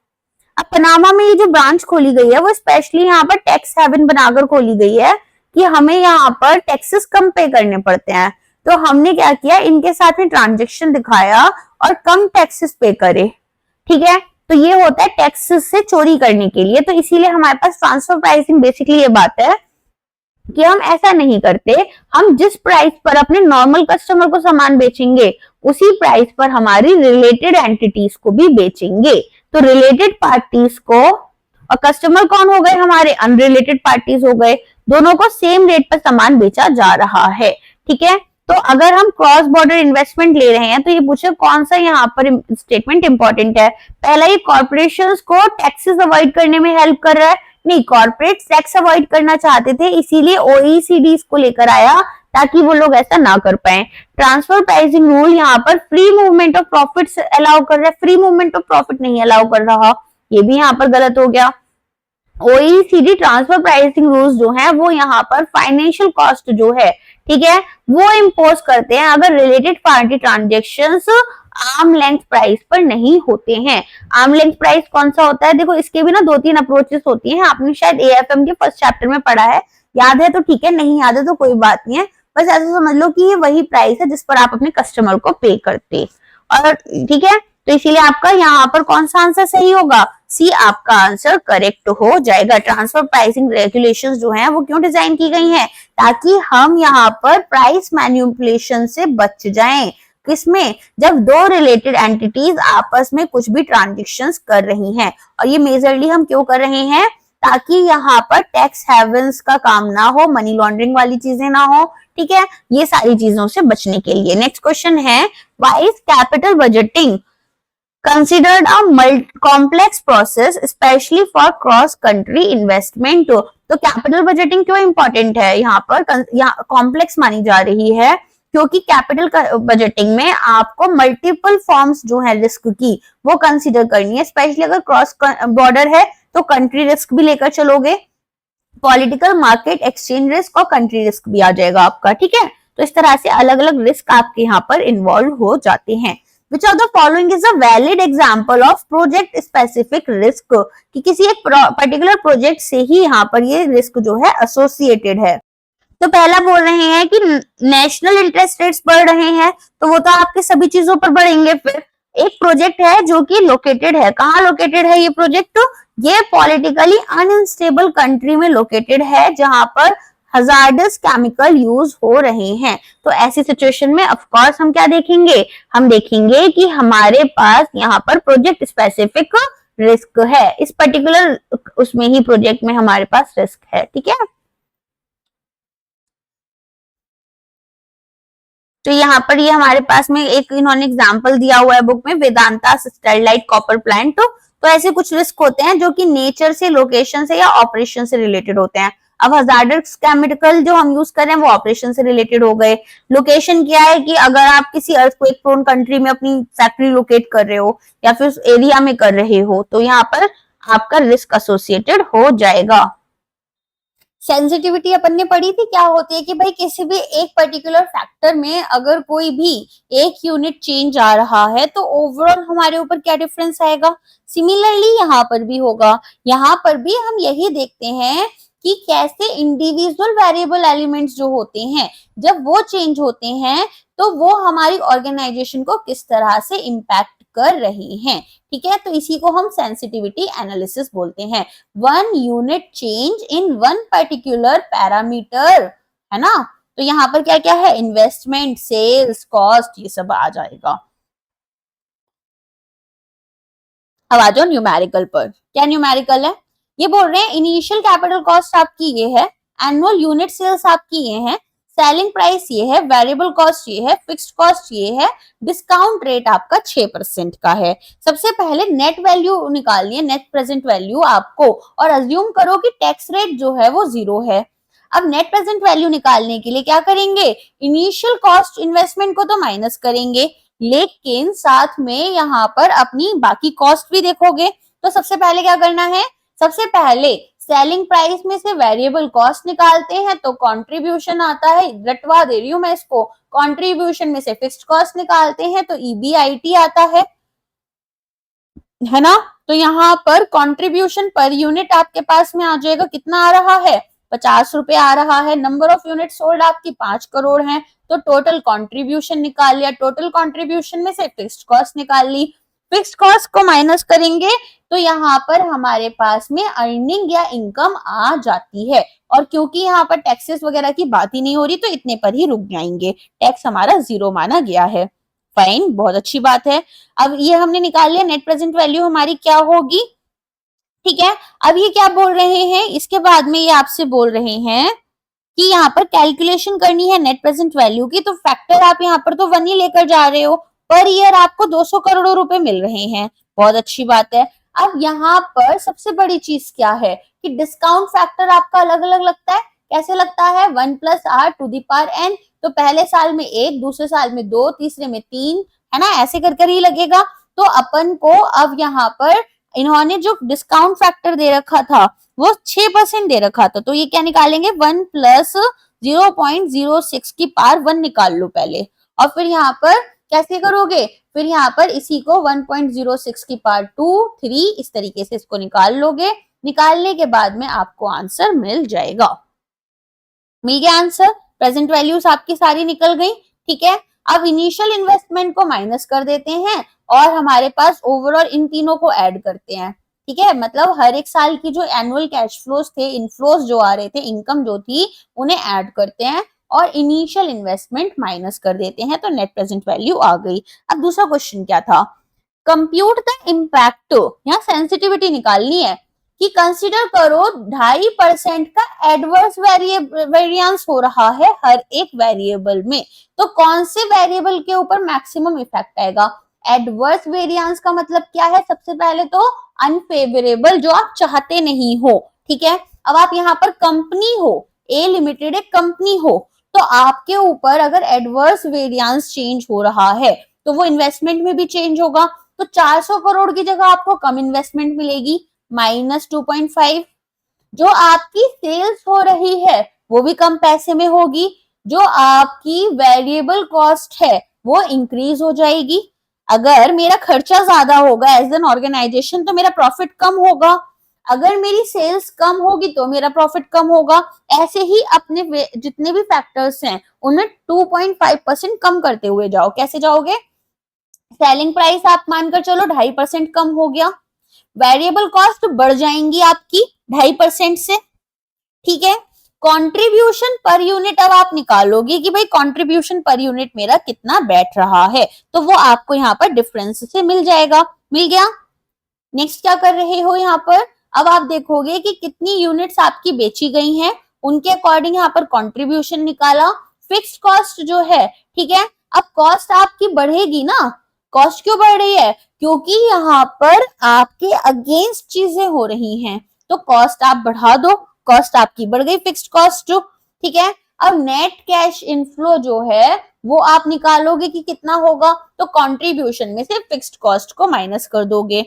अब पनामा में ये जो ब्रांच खोली गई है वो स्पेशली यहाँ पर टैक्स हेवन बनाकर खोली गई है कि हमें यहाँ पर टैक्सेस कम पे करने पड़ते हैं, तो हमने क्या किया, इनके साथ में ट्रांजेक्शन दिखाया और कम टैक्सेस पे करे, ठीक है। तो ये होता है टैक्सेस से चोरी करने के लिए, तो इसीलिए हमारे पास ट्रांसफर प्राइसिंग बेसिकली ये बात है कि हम ऐसा नहीं करते, हम जिस प्राइस पर अपने नॉर्मल कस्टमर को सामान बेचेंगे उसी प्राइस पर हमारी रिलेटेड एंटिटीज को भी बेचेंगे। तो रिलेटेड पार्टीज को, और कस्टमर कौन हो गए, हमारे अनरिलेटेड पार्टीज हो गए, दोनों को सेम रेट पर सामान बेचा जा रहा है, ठीक है। तो अगर हम क्रॉस बॉर्डर इन्वेस्टमेंट ले रहे हैं तो ये पूछे कौन सा यहाँ पर स्टेटमेंट इंपॉर्टेंट है। पहला, ये कॉर्पोरेशंस को टैक्सेस अवॉइड करने में हेल्प कर रहा है, नहीं, कॉर्पोरेट टैक्स अवॉइड करना चाहते थे इसीलिए ओईसीडी को लेकर आया ताकि वो लोग ऐसा ना कर पाए। ट्रांसफर प्राइसिंग रूल यहाँ पर free movement of profit allow कर रहा है, फ्री मूवमेंट ऑफ प्रॉफिट नहीं अलाउ कर रहा, ये भी यहाँ पर गलत हो गया। ओईसीडी ट्रांसफर प्राइसिंग रूल्स जो है वो यहाँ पर फाइनेंशियल कॉस्ट जो है, ठीक है, वो इम्पोज करते हैं अगर related party transactions arm length price पर नहीं होते हैं। आर्म लेंथ प्राइस कौन सा होता है, देखो इसके भी ना 2-3 अप्रोचेस होती हैं, आपने शायद एएफएम के फर्स्ट चैप्टर में पढ़ा है, याद है तो ठीक है, नहीं याद है तो कोई बात नहीं है, बस ऐसा समझ लो कि ये वही प्राइस है जिस पर आप अपने कस्टमर को पे करते, और ठीक है। तो इसीलिए आपका यहाँ पर कौन सा आंसर सही होगा, सी आपका आंसर करेक्ट हो जाएगा। ट्रांसफर प्राइसिंग रेगुलेशंस जो हैं वो क्यों डिजाइन की गई हैं, ताकि हम यहाँ पर प्राइस मैनिपुलेशन से बच जाएं। किसमें, जब दो रिलेटेड एंटिटीज आपस में कुछ भी ट्रांजेक्शंस कर रही हैं, और ये मेजरली हम क्यों कर रहे हैं, ताकि यहाँ पर टैक्स हेवंस का काम ना हो, मनी लॉन्ड्रिंग वाली चीजें ना हो, ठीक है, ये सारी चीजों से बचने के लिए। नेक्स्ट क्वेश्चन है, why is capital budgeting considered a complex process especially for cross country investment। तो कैपिटल बजटिंग क्यों इंपॉर्टेंट है, यहाँ पर यहाँ कॉम्प्लेक्स मानी जा रही है क्योंकि कैपिटल बजटिंग में आपको मल्टीपल फॉर्म्स जो है रिस्क की वो कंसीडर करनी है, स्पेशली अगर क्रॉस बॉर्डर है तो कंट्री रिस्क भी लेकर चलोगे, पॉलिटिकल, मार्केट, एक्सचेंज रिस्क और कंट्री रिस्क भी आ जाएगा आपका, ठीक है। तो इस तरह से अलग अलग रिस्क आपके यहाँ पर इन्वॉल्व हो जाते हैं। Which of the following is a valid example of project specific risk, कि किसी एक पर्टिकुलर प्रोजेक्ट से ही यहाँ पर ये रिस्क जो है एसोसिएटेड है। तो पहला बोल रहे हैं कि नेशनल इंटरेस्ट रेट्स बढ़ रहे हैं, तो वो तो आपके सभी चीजों पर बढ़ेंगे। फिर एक प्रोजेक्ट है जो कि लोकेटेड है, कहाँ लोकेटेड है ये प्रोजेक्ट, ये पॉलिटिकली अनस्टेबल कंट्री में लोकेटेड है जहां पर हजार्डस केमिकल यूज हो रहे हैं। तो ऐसी सिचुएशन में ऑफ कोर्स हम क्या देखेंगे, हम देखेंगे कि हमारे पास यहाँ पर प्रोजेक्ट स्पेसिफिक रिस्क है, इस पर्टिकुलर उसमें ही प्रोजेक्ट में हमारे पास रिस्क है, ठीक है। तो यहाँ पर ये हमारे पास में एक इन्होंने एग्जांपल दिया हुआ है बुक में, वेदांता स्टरलाइट कॉपर प्लांट। तो ऐसे कुछ रिस्क होते हैं जो कि नेचर से, लोकेशन से या ऑपरेशन से रिलेटेड होते हैं। अब हजार्डस केमिकल जो हम यूज कर रहे हैं वो ऑपरेशन से रिलेटेड हो गए। लोकेशन क्या है कि अगर आप किसी अर्थक्वेक प्रोन कंट्री में अपनी फैक्ट्री लोकेट कर रहे हो या फिर उस एरिया में कर रहे हो तो यहाँ पर आपका रिस्क एसोसिएटेड हो जाएगा। सेंसिटिविटी अपन ने पढ़ी थी, क्या होती है कि भाई किसी भी एक पर्टिकुलर फैक्टर में अगर कोई भी एक यूनिट चेंज आ रहा है तो ओवरऑल हमारे ऊपर क्या डिफरेंस आएगा। सिमिलरली यहाँ पर भी होगा, यहाँ पर भी हम यही देखते हैं कि कैसे इंडिविजुअल वेरिएबल एलिमेंट्स जो होते हैं जब वो चेंज होते हैं तो वो हमारी ऑर्गेनाइजेशन को किस तरह से इम्पैक्ट कर रहे हैं। ठीक है, तो इसी को हम सेंसिटिविटी एनालिसिस बोलते हैं। One unit change in one particular parameter, है ना। तो यहाँ पर क्या क्या है, इन्वेस्टमेंट, सेल्स, कॉस्ट, ये सब आ जाएगा। अब आ जाओ न्यूमेरिकल पर। क्या न्यूमेरिकल है, ये बोल रहे हैं इनिशियल कैपिटल कॉस्ट आपकी ये है, एनुअल यूनिट सेल्स आपकी ये है, सेलिंग प्राइस ये है, वेरिएबल कॉस्ट ये है, फिक्स्ड कॉस्ट ये है, डिस्काउंट रेट आपका 6% का है। सबसे पहले नेट वैल्यू निकालनी है, नेट प्रेजेंट वैल्यू आपको, और अज्यूम करो कि टैक्स रेट जो है वो 0 है। अब नेट प्रेजेंट वैल्यू निकालने के लिए क्या करेंगे, इनिशियल कॉस्ट इन्वेस्टमेंट को तो माइनस करेंगे, लेकिन साथ में यहाँ पर अपनी बाकी कॉस्ट भी देखोगे। तो सबसे पहले क्या करना है, सबसे पहले सेलिंग प्राइस में से वेरिएबल कॉस्ट निकालते हैं तो कंट्रीब्यूशन आता है, रटवा दे रही हूं मैं इसको, कंट्रीब्यूशन में से फिक्स्ड कॉस्ट निकालते हैं तो ईबीआईटी आता है ना। तो यहाँ पर कंट्रीब्यूशन पर यूनिट आपके पास में आ जाएगा, कितना आ रहा है, 50 रुपए आ रहा है। नंबर ऑफ यूनिट सोल्ड आपकी 5 करोड़ है, तो टोटल कंट्रीब्यूशन निकाल लिया, टोटल कंट्रीब्यूशन में से फिक्स्ड कॉस्ट निकाल ली, फिक्स्ड कॉस्ट को माइनस करेंगे तो यहाँ पर हमारे पास में अर्निंग या इनकम आ जाती है। और क्योंकि यहाँ पर टैक्सेस वगैरह की बात ही नहीं हो रही तो इतने पर ही रुक जाएंगे, टैक्स हमारा 0 माना गया है। फाइन, बहुत अच्छी बात है। अब ये हमने निकाल लिया, नेट प्रेजेंट वैल्यू हमारी क्या होगी। ठीक है, अब ये क्या बोल रहे हैं, इसके बाद में ये आपसे बोल रहे हैं कि यहाँ पर कैलकुलेशन करनी है नेट प्रेजेंट वैल्यू की, तो फैक्टर आप यहाँ पर तो 1 ही लेकर जा रहे हो, पर ईयर आपको 200 करोड़ रुपए मिल रहे हैं, बहुत अच्छी बात है। अब यहाँ पर सबसे बड़ी चीज क्या है कि डिस्काउंट फैक्टर आपका अलग अलग लगता है। कैसे लगता है, 1 + r⁴n, तो पहले साल में 1, दूसरे साल में 2, तीसरे में 3, है ना, ऐसे कर कर ही लगेगा। तो अपन को अब यहाँ पर इन्होंने जो डिस्काउंट फैक्टर दे रखा था वो 6% दे रखा था, तो ये क्या निकालेंगे, 1 + 0.06 की पावर 1 निकाल लो पहले, और फिर यहाँ पर कैसे करोगे, फिर यहाँ पर इसी को 1.06 की पावर 2, 3, इस तरीके से इसको निकाल लोगे। निकालने के बाद में आपको आंसर मिल जाएगा। मिल गया आंसर, प्रेजेंट वैल्यूज आपकी सारी निकल गई। ठीक है, अब इनिशियल इन्वेस्टमेंट को माइनस कर देते हैं और हमारे पास ओवरऑल इन तीनों को ऐड करते हैं। ठीक है, मतलब हर एक साल की जो एनुअल कैश फ्लोज थे, इनफ्लोज जो आ रहे थे, इनकम जो थी, उन्हें ऐड करते हैं और इनिशियल इन्वेस्टमेंट माइनस कर देते हैं, तो नेट प्रेजेंट वैल्यू आ गई। अब दूसरा क्वेश्चन क्या था, कंप्यूट द इम्पैक्ट, यहाँ सेंसिटिविटी निकालनी है कि कंसीडर करो 2.5% का एडवर्स वेरिएंस हो रहा है हर एक वेरिएबल में, तो कौन से वेरिएबल के ऊपर मैक्सिमम इफेक्ट आएगा। एडवर्स वेरिएंस का मतलब क्या है, सबसे पहले तो अनफेवरेबल, जो आप चाहते नहीं हो। ठीक है, अब आप यहाँ पर कंपनी हो, ए लिमिटेड एक कंपनी हो, तो आपके ऊपर अगर एडवर्स वेरिएंस चेंज हो रहा है तो वो इन्वेस्टमेंट में भी चेंज होगा, तो 400 करोड़ की जगह आपको कम इन्वेस्टमेंट मिलेगी, -2.5। जो आपकी सेल्स हो रही है वो भी कम पैसे में होगी, जो आपकी वेरिएबल कॉस्ट है वो इंक्रीज हो जाएगी। अगर मेरा खर्चा ज्यादा होगा एज एन ऑर्गेनाइजेशन तो मेरा प्रॉफिट कम होगा, अगर मेरी सेल्स कम होगी तो मेरा प्रॉफिट कम होगा। ऐसे ही अपने जितने भी फैक्टर्स हैं उन्हें 2.5% कम करते हुए जाओ। कैसे जाओगे, सेलिंग प्राइस आप मानकर चलो 2.5% कम हो गया, वेरिएबल कॉस्ट बढ़ जाएंगी आपकी 2.5% से। ठीक है, कंट्रीब्यूशन पर यूनिट अब आप निकालोगे कि भाई कंट्रीब्यूशन पर यूनिट मेरा कितना बैठ रहा है, तो वो आपको यहाँ पर डिफरेंस से मिल जाएगा। मिल गया। नेक्स्ट क्या कर रहे हो यहाँ पर, अब आप देखोगे कि कितनी यूनिट्स आपकी बेची गई हैं, उनके अकॉर्डिंग यहाँ पर कंट्रीब्यूशन निकाला, फिक्स्ड कॉस्ट जो है। ठीक है, अब कॉस्ट आपकी बढ़ेगी ना, कॉस्ट क्यों बढ़ रही है, क्योंकि यहाँ पर आपके अगेंस्ट चीजें हो रही हैं, तो कॉस्ट आप बढ़ा दो, कॉस्ट आपकी बढ़ गई, फिक्स्ड कॉस्ट जो। ठीक है, अब नेट कैश इनफ्लो जो है वो आप निकालोगे कि कितना होगा, तो कंट्रीब्यूशन में से फिक्स्ड कॉस्ट को माइनस कर दोगे।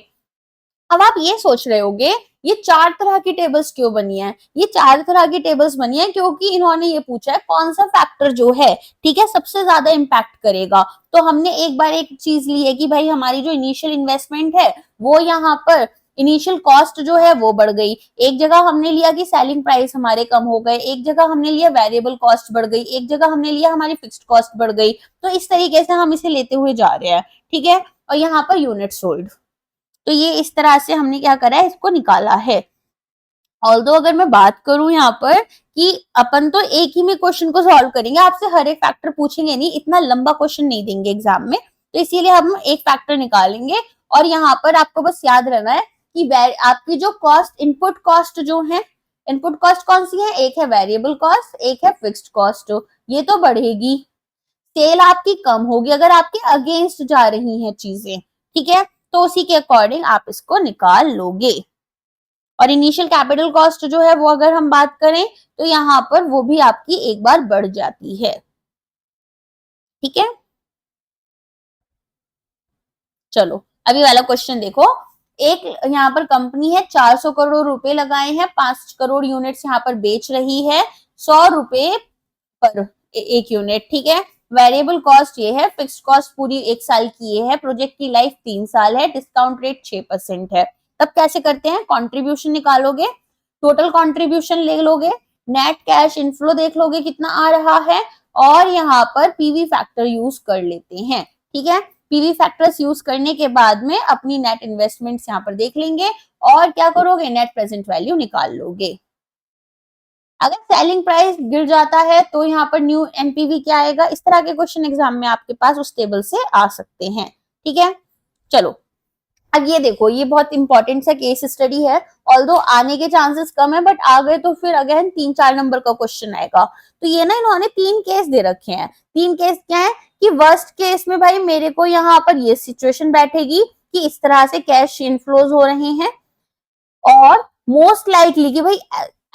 अब आप ये सोच रहे होगे ये 4 तरह की टेबल्स क्यों बनी है? ये 4 तरह की टेबल्स बनी है क्योंकि इन्होंने ये पूछा है कौन सा फैक्टर जो है, ठीक है, सबसे ज्यादा इम्पैक्ट करेगा। तो हमने एक बार एक चीज ली है कि भाई हमारी जो इनिशियल इन्वेस्टमेंट है वो यहाँ पर इनिशियल कॉस्ट जो है वो बढ़ गई। एक जगह हमने लिया कि सेलिंग प्राइस हमारे कम हो गए, एक जगह हमने लिया वेरिएबल कॉस्ट बढ़ गई, एक जगह हमने लिया हमारी फिक्स्ड कॉस्ट बढ़ गई। तो इस तरीके से हम इसे लेते हुए जा रहे हैं, ठीक है। और यहाँ पर यूनिट सोल्ड, तो ये इस तरह से हमने क्या करा है, इसको निकाला है। ऑल्दो अगर मैं बात करूं यहाँ पर कि अपन तो एक ही में क्वेश्चन को सॉल्व करेंगे, आपसे हर एक फैक्टर पूछेंगे नहीं, इतना लंबा क्वेश्चन नहीं देंगे एग्जाम में, तो इसीलिए हम एक फैक्टर निकालेंगे। और यहाँ पर आपको बस याद रहना है कि आपकी जो कॉस्ट, इनपुट कॉस्ट जो है, इनपुट कॉस्ट कौन सी है, एक है वेरिएबल कॉस्ट, एक है फिक्स्ड कॉस्ट। ये तो बढ़ेगी, सेल आपकी कम होगी अगर आपके अगेंस्ट जा रही हैं चीजें, ठीक है। तो उसी के अकॉर्डिंग आप इसको निकाल लोगे। और इनिशियल कैपिटल कॉस्ट जो है वो अगर हम बात करें तो यहाँ पर वो भी आपकी एक बार बढ़ जाती है, ठीक है। चलो अभी वाला क्वेश्चन देखो। एक यहाँ पर कंपनी है 400 करोड़ रुपए लगाए हैं, 5 करोड़ यूनिट्स यहाँ पर बेच रही है, 100 रुपए पर एक यूनिट, ठीक है। वेरिएबल कॉस्ट ये है, फिक्स कॉस्ट पूरी 1 साल की ये है, प्रोजेक्ट की लाइफ 3 साल है, डिस्काउंट रेट 6% है। तब कैसे करते हैं, कंट्रीब्यूशन निकालोगे, टोटल कंट्रीब्यूशन ले लोगे, नेट कैश इनफ्लो देख लोगे कितना आ रहा है, और यहाँ पर पीवी फैक्टर यूज कर लेते हैं, ठीक है। पीवी फैक्टर्स यूज करने के बाद में अपनी नेट इन्वेस्टमेंट्स यहाँ पर देख लेंगे और क्या करोगे, नेट प्रेजेंट वैल्यू निकाल लोगे। अगर सेलिंग प्राइस गिर जाता है तो यहाँ पर न्यू एनपीवी क्या आएगा, इस तरह के क्वेश्चन एग्जाम में आपके पास उस टेबल से आ सकते हैं, ठीक है। चलो अब ये देखो, ये बहुत इंपॉर्टेंट सा केस स्टडी है, ऑल्दो आने के चांसेस कम है बट आ गए तो फिर अगेन 3-4 नंबर का क्वेश्चन आएगा। तो ये ना इन्होंने 3 केस दे रखे हैं। 3 केस क्या है कि वर्स्ट केस में भाई मेरे को यहाँ पर ये सिचुएशन बैठेगी कि इस तरह से कैश इनफ्लोज हो रहे हैं, और मोस्ट लाइकली कि भाई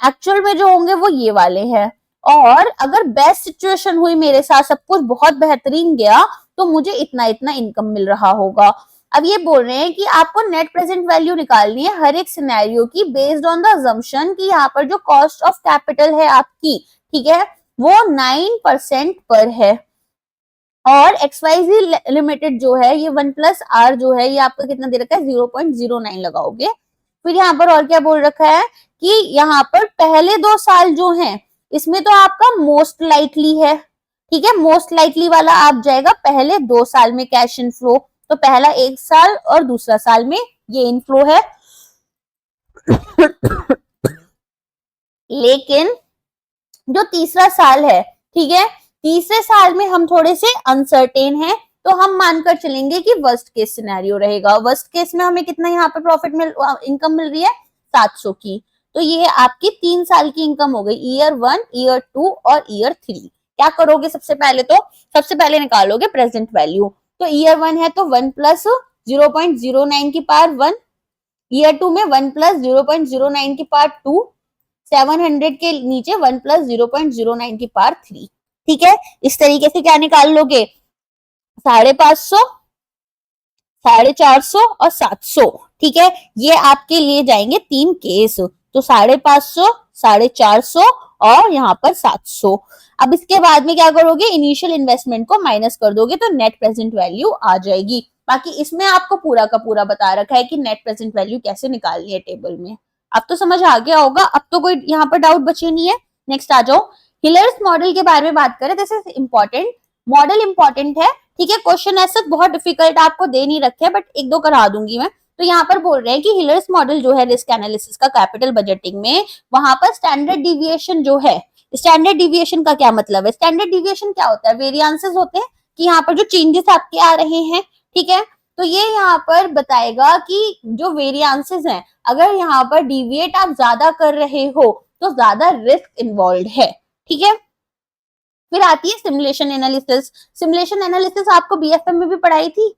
एक्चुअल में जो होंगे वो ये वाले हैं। और अगर बेस्ट सिचुएशन हुई मेरे साथ, सब कुछ बहुत बेहतरीन गया, तो मुझे इतना इतना इनकम मिल रहा होगा। अब ये बोल रहे हैं कि आपको नेट प्रेजेंट वैल्यू निकालनी है हर एक सिनेरियो की, बेस्ड ऑन द अजम्पशन कि यहाँ पर जो कॉस्ट ऑफ कैपिटल है आपकी, ठीक है, वो 9% पर है, और XYZ लिमिटेड जो है ये 1+R जो है ये आपका कितना दे रखा है, 0.09 लगाओगे। फिर यहाँ पर और क्या बोल रखा है कि यहाँ पर पहले 2 साल जो हैं इसमें तो आपका मोस्ट लाइकली है, ठीक है, मोस्ट लाइकली वाला आप जाएगा पहले 2 साल में कैश इनफ्लो, तो पहला 1 साल और दूसरा साल में ये इनफ्लो है। लेकिन जो तीसरा साल है, ठीक है, तीसरे साल में हम थोड़े से अनसर्टेन हैं, तो हम मानकर चलेंगे कि वर्स्ट केस सिनेरियो रहेगा। वर्स्ट केस में हमें कितना यहाँ पे इनकम मिल रही है, 700 की। तो ये आपकी 3 साल की इनकम हो गई, ईयर 1, ईयर 2 और ईयर 3। क्या करोगे, सबसे पहले निकालोगे प्रेजेंट वैल्यू। तो ईयर 1 है तो 1 प्लस 0.09 की पावर 1, ईयर 2 में 1 प्लस 0.09 की पावर 2, 700 के नीचे 1 प्लस 0.09 की पावर 3, ठीक है। इस तरीके से क्या निकाल लोगे, 550, 450 और 700, ठीक है। ये आपके लिए जाएंगे 3 केस, तो 550, 450 और यहाँ पर 700। अब इसके बाद में क्या करोगे, इनिशियल इन्वेस्टमेंट को माइनस कर दोगे तो नेट प्रेजेंट वैल्यू आ जाएगी। बाकी इसमें आपको पूरा का पूरा बता रखा है कि नेट प्रेजेंट वैल्यू कैसे निकालनी है टेबल में। अब तो समझ आ गया होगा, अब तो कोई यहाँ पर डाउट बचे नहीं है। नेक्स्ट आ जाओ, हिलर्स मॉडल के बारे में बात करें। This is important, model important है, ठीक है। क्वेश्चन ऐसा बहुत डिफिकल्ट आपको दे नहीं रखे बट 1-2 करा दूंगी मैं। तो यहाँ पर बोल रहे हैं कि हिलर्स मॉडल जो है रिस्क एनालिसिस का कैपिटल बजटिंग में, वहां पर स्टैंडर्ड डिविएशन जो है, स्टैंडर्ड डिविएशन का क्या मतलब है, स्टैंडर्ड डिविएशन क्या होता है, वेरिएंसेस होते हैं कि यहाँ पर जो चेंजेस आपके आ रहे हैं, ठीक है। तो ये यहाँ पर बताएगा कि जो वेरिएंसेस हैं, अगर यहाँ पर डिविएट आप ज्यादा कर रहे हो तो ज्यादा रिस्क इन्वॉल्व है, ठीक है। फिर आती है सिमुलेशन एनालिसिस। सिमुलेशन एनालिसिस आपको बीएफएम में भी पढ़ाई थी,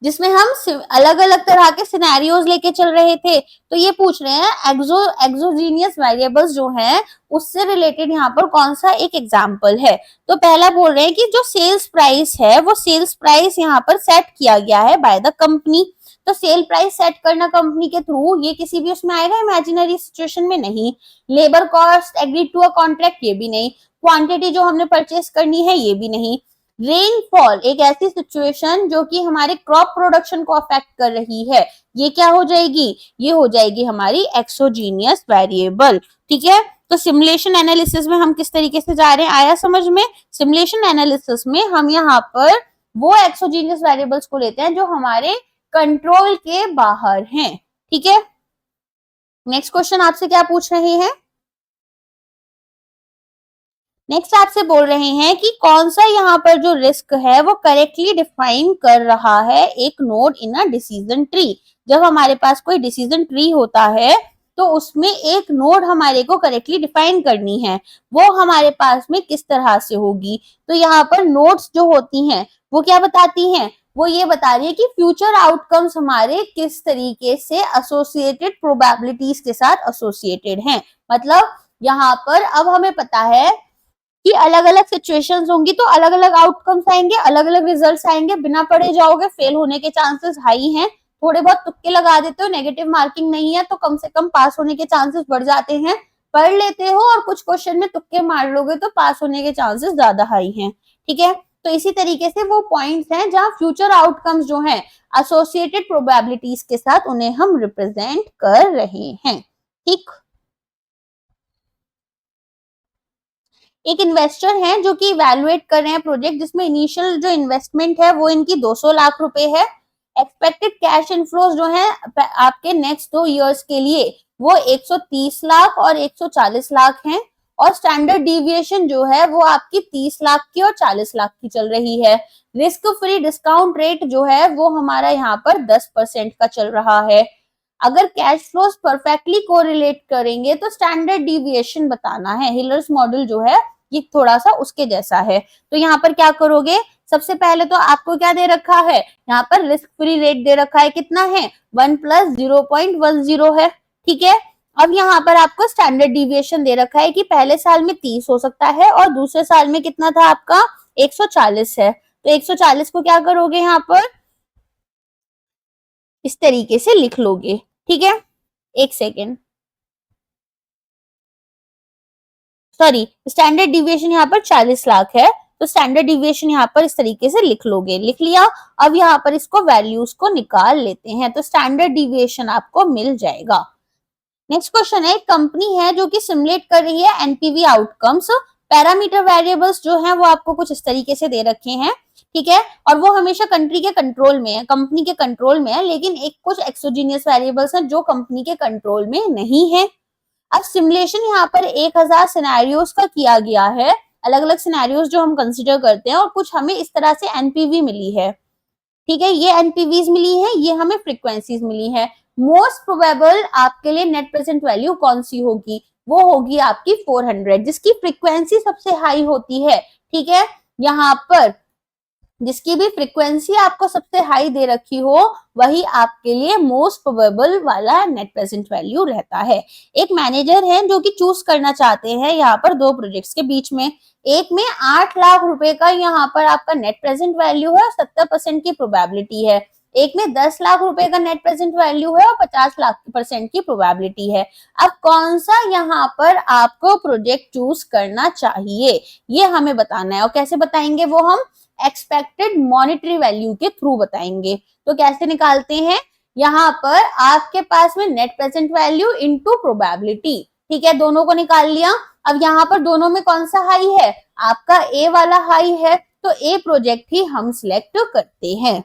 जिसमें हम अलग अलग तरह के सिनेरियोज लेके चल रहे थे। तो ये पूछ रहे हैं एक्सोजीनियस वेरिएबल्स जो हैं उससे रिलेटेड यहाँ पर कौन सा एक एग्जाम्पल है। तो पहला बोल रहे हैं कि जो सेल्स प्राइस है वो सेल्स प्राइस यहाँ पर सेट किया गया है बाय द कंपनी। तो सेल प्राइस सेट करना कंपनी के थ्रू, ये किसी भी उसमें आएगा इमेजिनरी सिचुएशन में? नहीं। Labour cost agreed to a contract, ये भी नहीं। क्वांटिटी जो हमने परचेस करनी है, ये भी नहीं। रेनफॉल, एक ऐसी सिचुएशन जो कि हमारे क्रॉप प्रोडक्शन को अफेक्ट कर रही है, ये क्या हो जाएगी? ये हो जाएगी हमारी एक्सोजीनियस वेरिएबल। ठीक है, तो सिमुलेशन एनालिसिस में हम किस तरीके से जा रहे हैं, आया समझ में? सिमुलेशन एनालिसिस में हम यहाँ पर वो एक्सोजीनियस वेरिएबल्स को लेते हैं जो हमारे कंट्रोल के बाहर हैं। ठीक है, नेक्स्ट क्वेश्चन आपसे क्या पूछ रहे हैं? नेक्स्ट आपसे बोल रहे हैं कि कौन सा यहाँ पर जो रिस्क है वो करेक्टली डिफाइन कर रहा है एक node in a decision tree. जब हमारे पास कोई डिसीजन ट्री होता है तो उसमें एक नोड हमारे को करेक्टली डिफाइन करनी है, वो हमारे पास में किस तरह से होगी? तो यहाँ पर नोड्स जो होती हैं वो क्या बताती हैं? वो ये बता रही है कि फ्यूचर आउटकम्स हमारे किस तरीके से एसोसिएटेड प्रोबेबिलिटीज के साथ एसोसिएटेड हैं। मतलब यहाँ पर अब हमें पता है कि अलग अलग सिचुएशंस होंगी तो अलग अलग आउटकम्स आएंगे, अलग अलग रिजल्ट्स आएंगे। बिना पढ़े जाओगे, फेल होने के चांसेस हाई हैं। थोड़े बहुत तुक्के लगा देते हो, नेगेटिव मार्किंग नहीं है तो कम से कम पास होने के चांसेस बढ़ जाते हैं। पढ़ लेते हो और कुछ क्वेश्चन में तुक्के मार लोगे तो पास होने के चांसेस ज्यादा हाई हैं। ठीक है, तो इसी तरीके से वो पॉइंट्स हैं जहां फ्यूचर आउटकम्स जो हैं एसोसिएटेड प्रोबेबिलिटीज के साथ उन्हें हम रिप्रेजेंट कर रहे हैं। ठीक, एक इन्वेस्टर हैं जो कि इवैल्यूएट कर रहे हैं प्रोजेक्ट जिसमें इनिशियल जो इन्वेस्टमेंट है वो इनकी 200 लाख रुपए है। एक्सपेक्टेड कैश इनफ्लोज जो है आपके नेक्स्ट 2 इयर्स के लिए वो 130 लाख और 140 लाख हैं। और स्टैंडर्ड डिविएशन जो है वो आपकी 30 लाख की और 40 लाख की चल रही है। रिस्क फ्री डिस्काउंट रेट जो है वो हमारा यहाँ पर 10% का चल रहा है। अगर कैश फ्लोज परफेक्टली कोरिलेट करेंगे तो स्टैंडर्ड डिविएशन बताना है। हिलर्स मॉडल जो है ये थोड़ा सा उसके जैसा है। तो यहाँ पर क्या करोगे? सबसे पहले तो आपको क्या दे रखा है, यहाँ पर रिस्क फ्री रेट दे रखा है, कितना है? 1 + 0.10 है। ठीक है, अब यहाँ पर आपको स्टैंडर्ड डिविएशन दे रखा है कि पहले साल में 30 हो सकता है और दूसरे साल में कितना था आपका? 140 है। तो 140 को क्या करोगे, यहाँ पर इस तरीके से लिख लोगे। ठीक है, एक सेकेंड, सॉरी, स्टैंडर्ड डिविएशन यहाँ पर 40 लाख है तो स्टैंडर्ड डिविएशन यहाँ पर इस तरीके से लिख लोगे। लिख लिया। अब यहाँ पर इसको वैल्यूज को निकाल लेते हैं तो स्टैंडर्ड डिविएशन आपको मिल जाएगा। नेक्स्ट क्वेश्चन है, कंपनी है जो कि सिमुलेट कर रही है एनपीवी आउटकम्स। पैरामीटर वेरिएबल्स जो हैं वो आपको कुछ इस तरीके से दे रखे हैं। ठीक है, और वो हमेशा कंट्री के कंट्रोल में है, कंपनी के कंट्रोल में है, लेकिन एक कुछ एक्सोजीनियस वेरिएबल्स हैं जो कंपनी के कंट्रोल में नहीं है। अब सिमुलेशन यहाँ पर 1000 सिनेरियोज का किया गया है, अलग अलग सिनेरियोज जो हम कंसिडर करते हैं और कुछ हमें इस तरह से एनपीवी मिली है। ठीक है, ये एनपीवीज मिली है, ये हमें फ्रीक्वेंसीज मिली है। मोस्ट प्रोबेबल आपके लिए नेट प्रेजेंट वैल्यू कौन सी होगी? वो होगी आपकी 400 जिसकी फ्रीक्वेंसी सबसे हाई होती है। ठीक है, यहाँ पर जिसकी भी फ्रीक्वेंसी आपको सबसे हाई दे रखी हो वही आपके लिए मोस्ट प्रोबेबल वाला नेट प्रेजेंट वैल्यू रहता है। एक मैनेजर है जो कि चूज करना चाहते हैं यहाँ पर 2 प्रोजेक्ट्स के बीच में। एक में 8 लाख रुपए का यहाँ पर आपका नेट प्रेजेंट वैल्यू है और 70% की प्रोबेबिलिटी है। एक में 10 लाख रुपए का नेट प्रेजेंट वैल्यू है और 50% की प्रोबेबिलिटी है। अब कौन सा यहाँ पर आपको प्रोजेक्ट चूज करना चाहिए ये हमें बताना है। और कैसे बताएंगे वो हम? एक्सपेक्टेड मॉनेटरी वैल्यू के थ्रू बताएंगे। तो कैसे निकालते हैं? यहाँ पर आपके पास में net present value into probability. ठीक है, दोनों को निकाल लिया। अब यहाँ पर दोनों में कौन सा हाई है? आपका ए वाला हाई है तो ए प्रोजेक्ट ही हम सिलेक्ट करते हैं।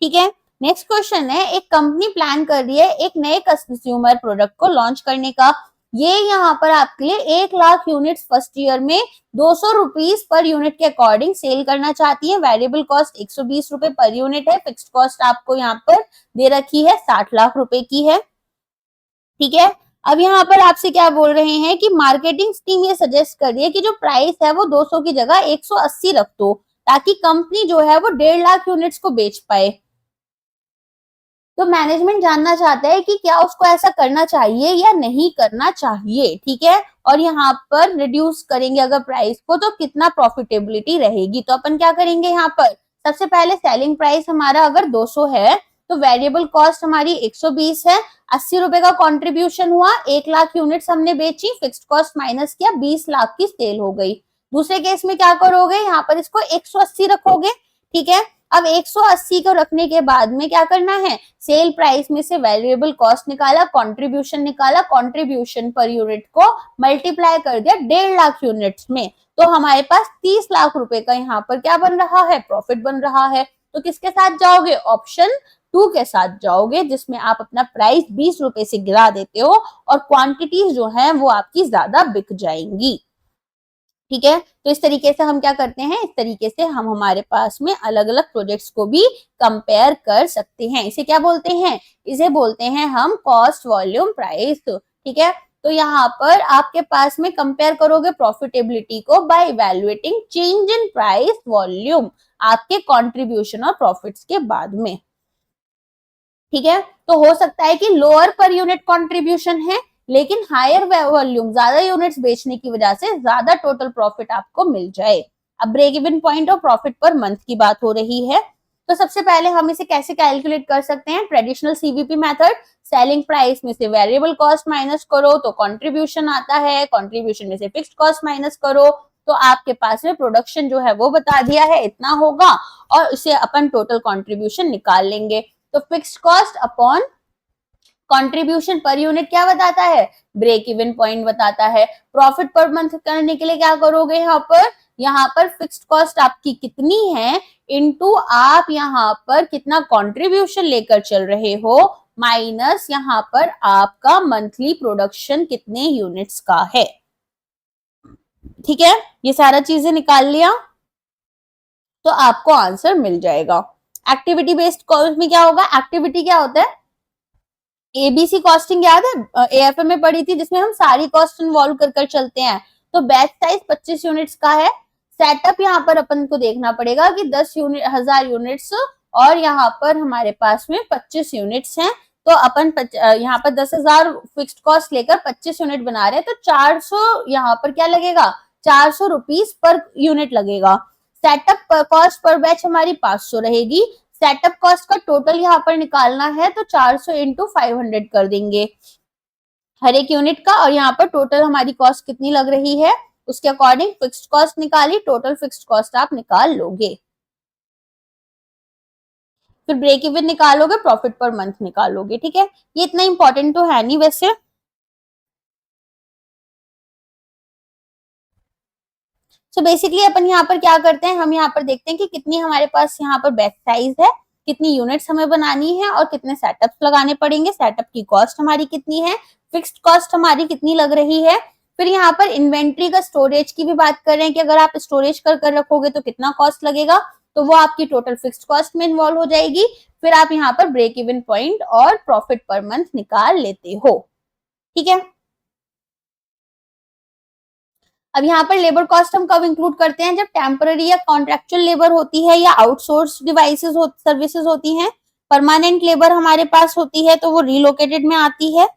ठीक है, नेक्स्ट क्वेश्चन है, एक कंपनी प्लान कर रही है एक नए कंज्यूमर प्रोडक्ट को लॉन्च करने का। ये यहाँ पर आपके लिए 1 लाख यूनिट्स फर्स्ट ईयर में 200 रुपीज पर यूनिट के अकॉर्डिंग सेल करना चाहती है। वेरिएबल कॉस्ट 120 रुपए पर यूनिट है। फिक्स्ड कॉस्ट आपको यहाँ पर दे रखी है 60 लाख रुपए की है। ठीक है, अब यहाँ पर आपसे क्या बोल रहे हैं कि मार्केटिंग टीम ये सजेस्ट कर रही है कि जो प्राइस है वो 200 की जगह 180 रख दो, ताकि कंपनी जो है वो 1.5 लाख यूनिट्स को बेच पाए। तो मैनेजमेंट जानना चाहता है कि क्या उसको ऐसा करना चाहिए या नहीं करना चाहिए, ठीक है। और यहाँ पर रिड्यूस करेंगे अगर प्राइस को तो कितना प्रॉफिटेबिलिटी रहेगी। तो अपन क्या करेंगे, यहाँ पर सबसे पहले सेलिंग प्राइस हमारा अगर 200 है तो वेरिएबल कॉस्ट हमारी 120 है, 80 रुपए का कंट्रीब्यूशन हुआ, 1 लाख यूनिट्स हमने बेची, फिक्स्ड कॉस्ट माइनस किया, 20 लाख की सेल हो गई। दूसरे केस में क्या करोगे, यहाँ पर इसको 180 रखोगे, ठीक है। अब 180 को रखने के बाद में क्या करना है, सेल प्राइस में से वेरिएबल कॉस्ट निकाला, कंट्रीब्यूशन निकाला, कंट्रीब्यूशन पर यूनिट को मल्टीप्लाई कर दिया 1.5 लाख यूनिट्स में, तो हमारे पास 30 लाख रुपए का यहाँ पर क्या बन रहा है, प्रॉफिट बन रहा है। तो किसके साथ जाओगे, ऑप्शन 2 के साथ जाओगे, जिसमें आप अपना प्राइस 20 रुपए से गिरा देते हो और क्वांटिटीज जो है वो आपकी ज्यादा बिक जाएंगी, ठीक है। तो इस तरीके से हम क्या करते हैं, इस तरीके से हम हमारे पास में अलग अलग प्रोजेक्ट्स को भी कंपेयर कर सकते हैं। इसे क्या बोलते हैं, इसे बोलते हैं हम कॉस्ट वॉल्यूम प्राइस, ठीक है। तो यहाँ पर आपके पास में कंपेयर करोगे प्रॉफिटेबिलिटी को by evaluating change in price volume, आपके कंट्रीब्यूशन और प्रॉफिट्स के बाद में, ठीक है। तो हो सकता है कि लोअर पर यूनिट कंट्रीब्यूशन है लेकिन हायर वॉल्यूम, ज्यादा यूनिट्स बेचने की वजह से ज्यादा टोटल प्रॉफिट आपको मिल जाए। अब ब्रेक इवन पॉइंट और प्रॉफिट पर मंथ की बात हो रही है, तो सबसे पहले हम इसे कैसे कैलकुलेट कर सकते हैं, traditional CVP method, selling price में से वेरिएबल कॉस्ट माइनस करो तो कंट्रीब्यूशन आता है, कंट्रीब्यूशन में से फिक्स्ड कॉस्ट माइनस करो तो आपके पास में प्रोडक्शन जो है वो बता दिया है इतना होगा, और इसे अपन टोटल कंट्रीब्यूशन निकाल लेंगे। तो fixed cost upon contribution per unit क्या बताता है, ब्रेक इवन पॉइंट बताता है। प्रॉफिट पर मंथ करने के लिए क्या करोगे, यहाँ पर फिक्स्ड कॉस्ट आपकी कितनी है इनटू आप यहाँ पर कितना कंट्रीब्यूशन लेकर चल रहे हो, माइनस यहाँ पर आपका मंथली प्रोडक्शन कितने यूनिट्स का है, ठीक है। ये सारा चीजें निकाल लिया तो आपको आंसर मिल जाएगा। एक्टिविटी बेस्ड कॉस्ट में क्या होगा, एक्टिविटी क्या होता है, एबीसी कॉस्टिंग याद है, एएफएम में पढ़ी थी, जिसमें हम सारी कॉस्ट इन्वॉल्व कर कर चलते हैं। तो बैच साइज 25 यूनिट्स का है, सेटअप यहाँ पर अपन को देखना पड़ेगा कि 10,000 यूनिट्स और यहाँ पर हमारे पास में 25 यूनिट्स हैं, तो अपन यहाँ पर 10,000 फिक्स्ड कॉस्ट लेकर 25 यूनिट बना रहे हैं, तो 400 यहाँ पर क्या लगेगा, 400 रुपीज पर यूनिट लगेगा। सेटअप कॉस्ट पर बैच हमारी 500 रहेगी। सेटअप कॉस्ट का टोटल यहाँ पर निकालना है तो 400 इंटू 500 कर देंगे हर एक यूनिट का, और यहाँ पर टोटल हमारी कॉस्ट कितनी लग रही है उसके अकॉर्डिंग फिक्स्ड कॉस्ट निकाली, टोटल फिक्स्ड कॉस्ट आप निकाल लोगे। फिर ब्रेक इवन निकालोगे, प्रॉफिट पर मंथ निकालोगे, ठीक है। ये इतना इंपॉर्टेंट तो है नहीं वैसे। सो बेसिकली अपन यहाँ पर क्या करते हैं, हम यहाँ पर देखते हैं कि कितनी हमारे पास यहाँ पर बैच साइज है, कितनी यूनिट्स हमें बनानी है और कितने सेटअप्स लगाने पड़ेंगे, सेटअप की कॉस्ट हमारी कितनी है, फिक्स्ड कॉस्ट हमारी कितनी लग रही है। फिर यहाँ पर इन्वेंट्री का स्टोरेज की भी बात कर रहे हैं कि अगर आप स्टोरेज कर रखोगे तो कितना कॉस्ट लगेगा, तो वो आपकी टोटल फिक्स्ड कॉस्ट में इन्वॉल्व हो जाएगी। फिर आप यहाँ पर ब्रेक इवन पॉइंट और प्रॉफिट पर मंथ निकाल लेते हो, ठीक है। अब यहाँ पर लेबर कॉस्ट हम कब इंक्लूड करते हैं, जब टेम्पररी या कॉन्ट्रेक्चुअल लेबर होती है या आउटसोर्स डिवाइसेस सर्विसेज होती हैं। परमानेंट लेबर हमारे पास होती है तो वो रिलोकेटेड में आती है।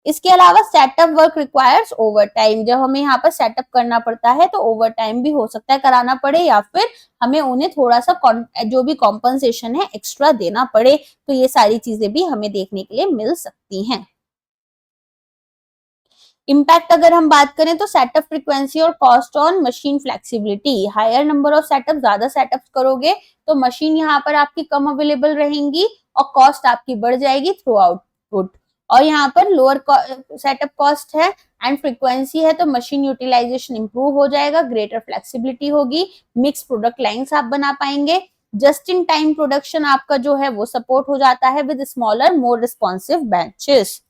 इसके अलावा setup work requires over time, जब हमें यहाँ पर सेटअप करना पड़ता है तो ओवर टाइम भी हो सकता है कराना पड़े, या फिर हमें उन्हें थोड़ा सा जो भी कॉम्पनसेशन है एक्स्ट्रा देना पड़े, तो ये सारी चीजें भी हमें देखने के लिए मिल सकती हैं। इम्पैक्ट अगर हम बात करें तो सेटअप फ्रीक्वेंसी और cost on machine flexibility, higher number of setup, ज्यादा सेटअप करोगे तो मशीन यहाँ पर आपकी कम अवेलेबल रहेंगी और कॉस्ट आपकी बढ़ जाएगी थ्रू आउटपुट। और यहाँ पर लोअर सेटअप कॉस्ट है एंड फ्रीक्वेंसी है तो मशीन यूटिलाइजेशन इंप्रूव हो जाएगा, ग्रेटर फ्लेक्सिबिलिटी होगी, मिक्स प्रोडक्ट लाइंस आप बना पाएंगे, जस्ट इन टाइम प्रोडक्शन आपका जो है वो सपोर्ट हो जाता है with smaller more responsive batches.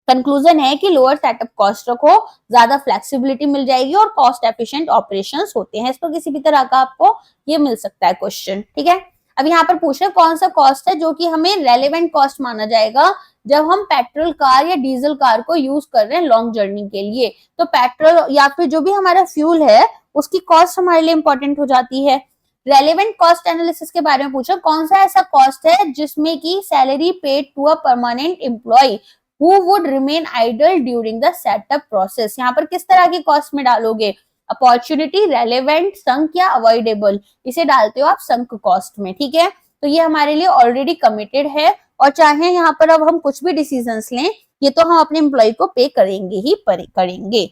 Conclusion है कि लोअर सेटअप कॉस्ट रखो, ज्यादा फ्लेक्सिबिलिटी मिल जाएगी और कॉस्ट एफिशिएंट ऑपरेशंस होते हैं। इस पर किसी भी तरह का आपको ये मिल सकता है क्वेश्चन, ठीक है। अब यहाँ पर पूछ रहे कौन सा कॉस्ट है जो कि हमें रेलेवेंट कॉस्ट माना जाएगा जब हम पेट्रोल कार या डीजल कार को यूज कर रहे हैं लॉन्ग जर्नी के लिए। तो पेट्रोल या फिर जो भी हमारा फ्यूल है उसकी कॉस्ट हमारे लिए इंपॉर्टेंट हो जाती है। रेलेवेंट कॉस्ट एनालिसिस के बारे में पूछा कौन सा ऐसा कॉस्ट है जिसमें की salary paid to a permanent employee who would remain idle during the setup process. यहाँ पर किस तरह की कॉस्ट में डालोगे, अपॉर्चुनिटी, रेलेवेंट, संक या अवॉइडेबल, इसे डालते हो आप संक कॉस्ट में। ठीक है, तो ये हमारे लिए ऑलरेडी कमिटेड है और चाहे यहाँ पर अब हम कुछ भी डिसीजंस लें ये तो हम अपने एम्प्लॉय को पे करेंगे ही करेंगे।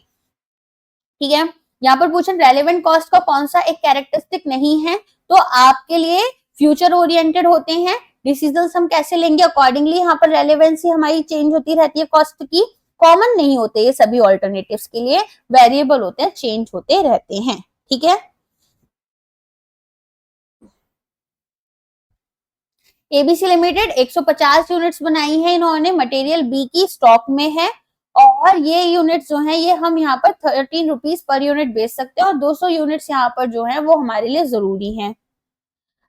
ठीक है, यहाँ पर पूछे रेलेवेंट कॉस्ट का कौन सा एक कैरेक्टरिस्टिक नहीं है, तो आपके लिए फ्यूचर ओरिएंटेड होते हैं डिसीजंस हम कैसे लेंगे अकॉर्डिंगली यहाँ पर रेलेवेंसी हमारी चेंज होती रहती है कॉस्ट की। कॉमन नहीं होते ये सभी ऑल्टरनेटिव्स के लिए, वेरिएबल होते हैं, चेंज होते रहते हैं। ठीक है, एबीसी लिमिटेड 150 यूनिट्स बनाई है इन्होंने, मटेरियल बी की स्टॉक में है और ये यूनिट्स जो है ये हम यहाँ पर 13 रुपीज पर यूनिट बेच सकते हैं और 200 यूनिट्स यहाँ पर जो है वो हमारे लिए जरूरी है।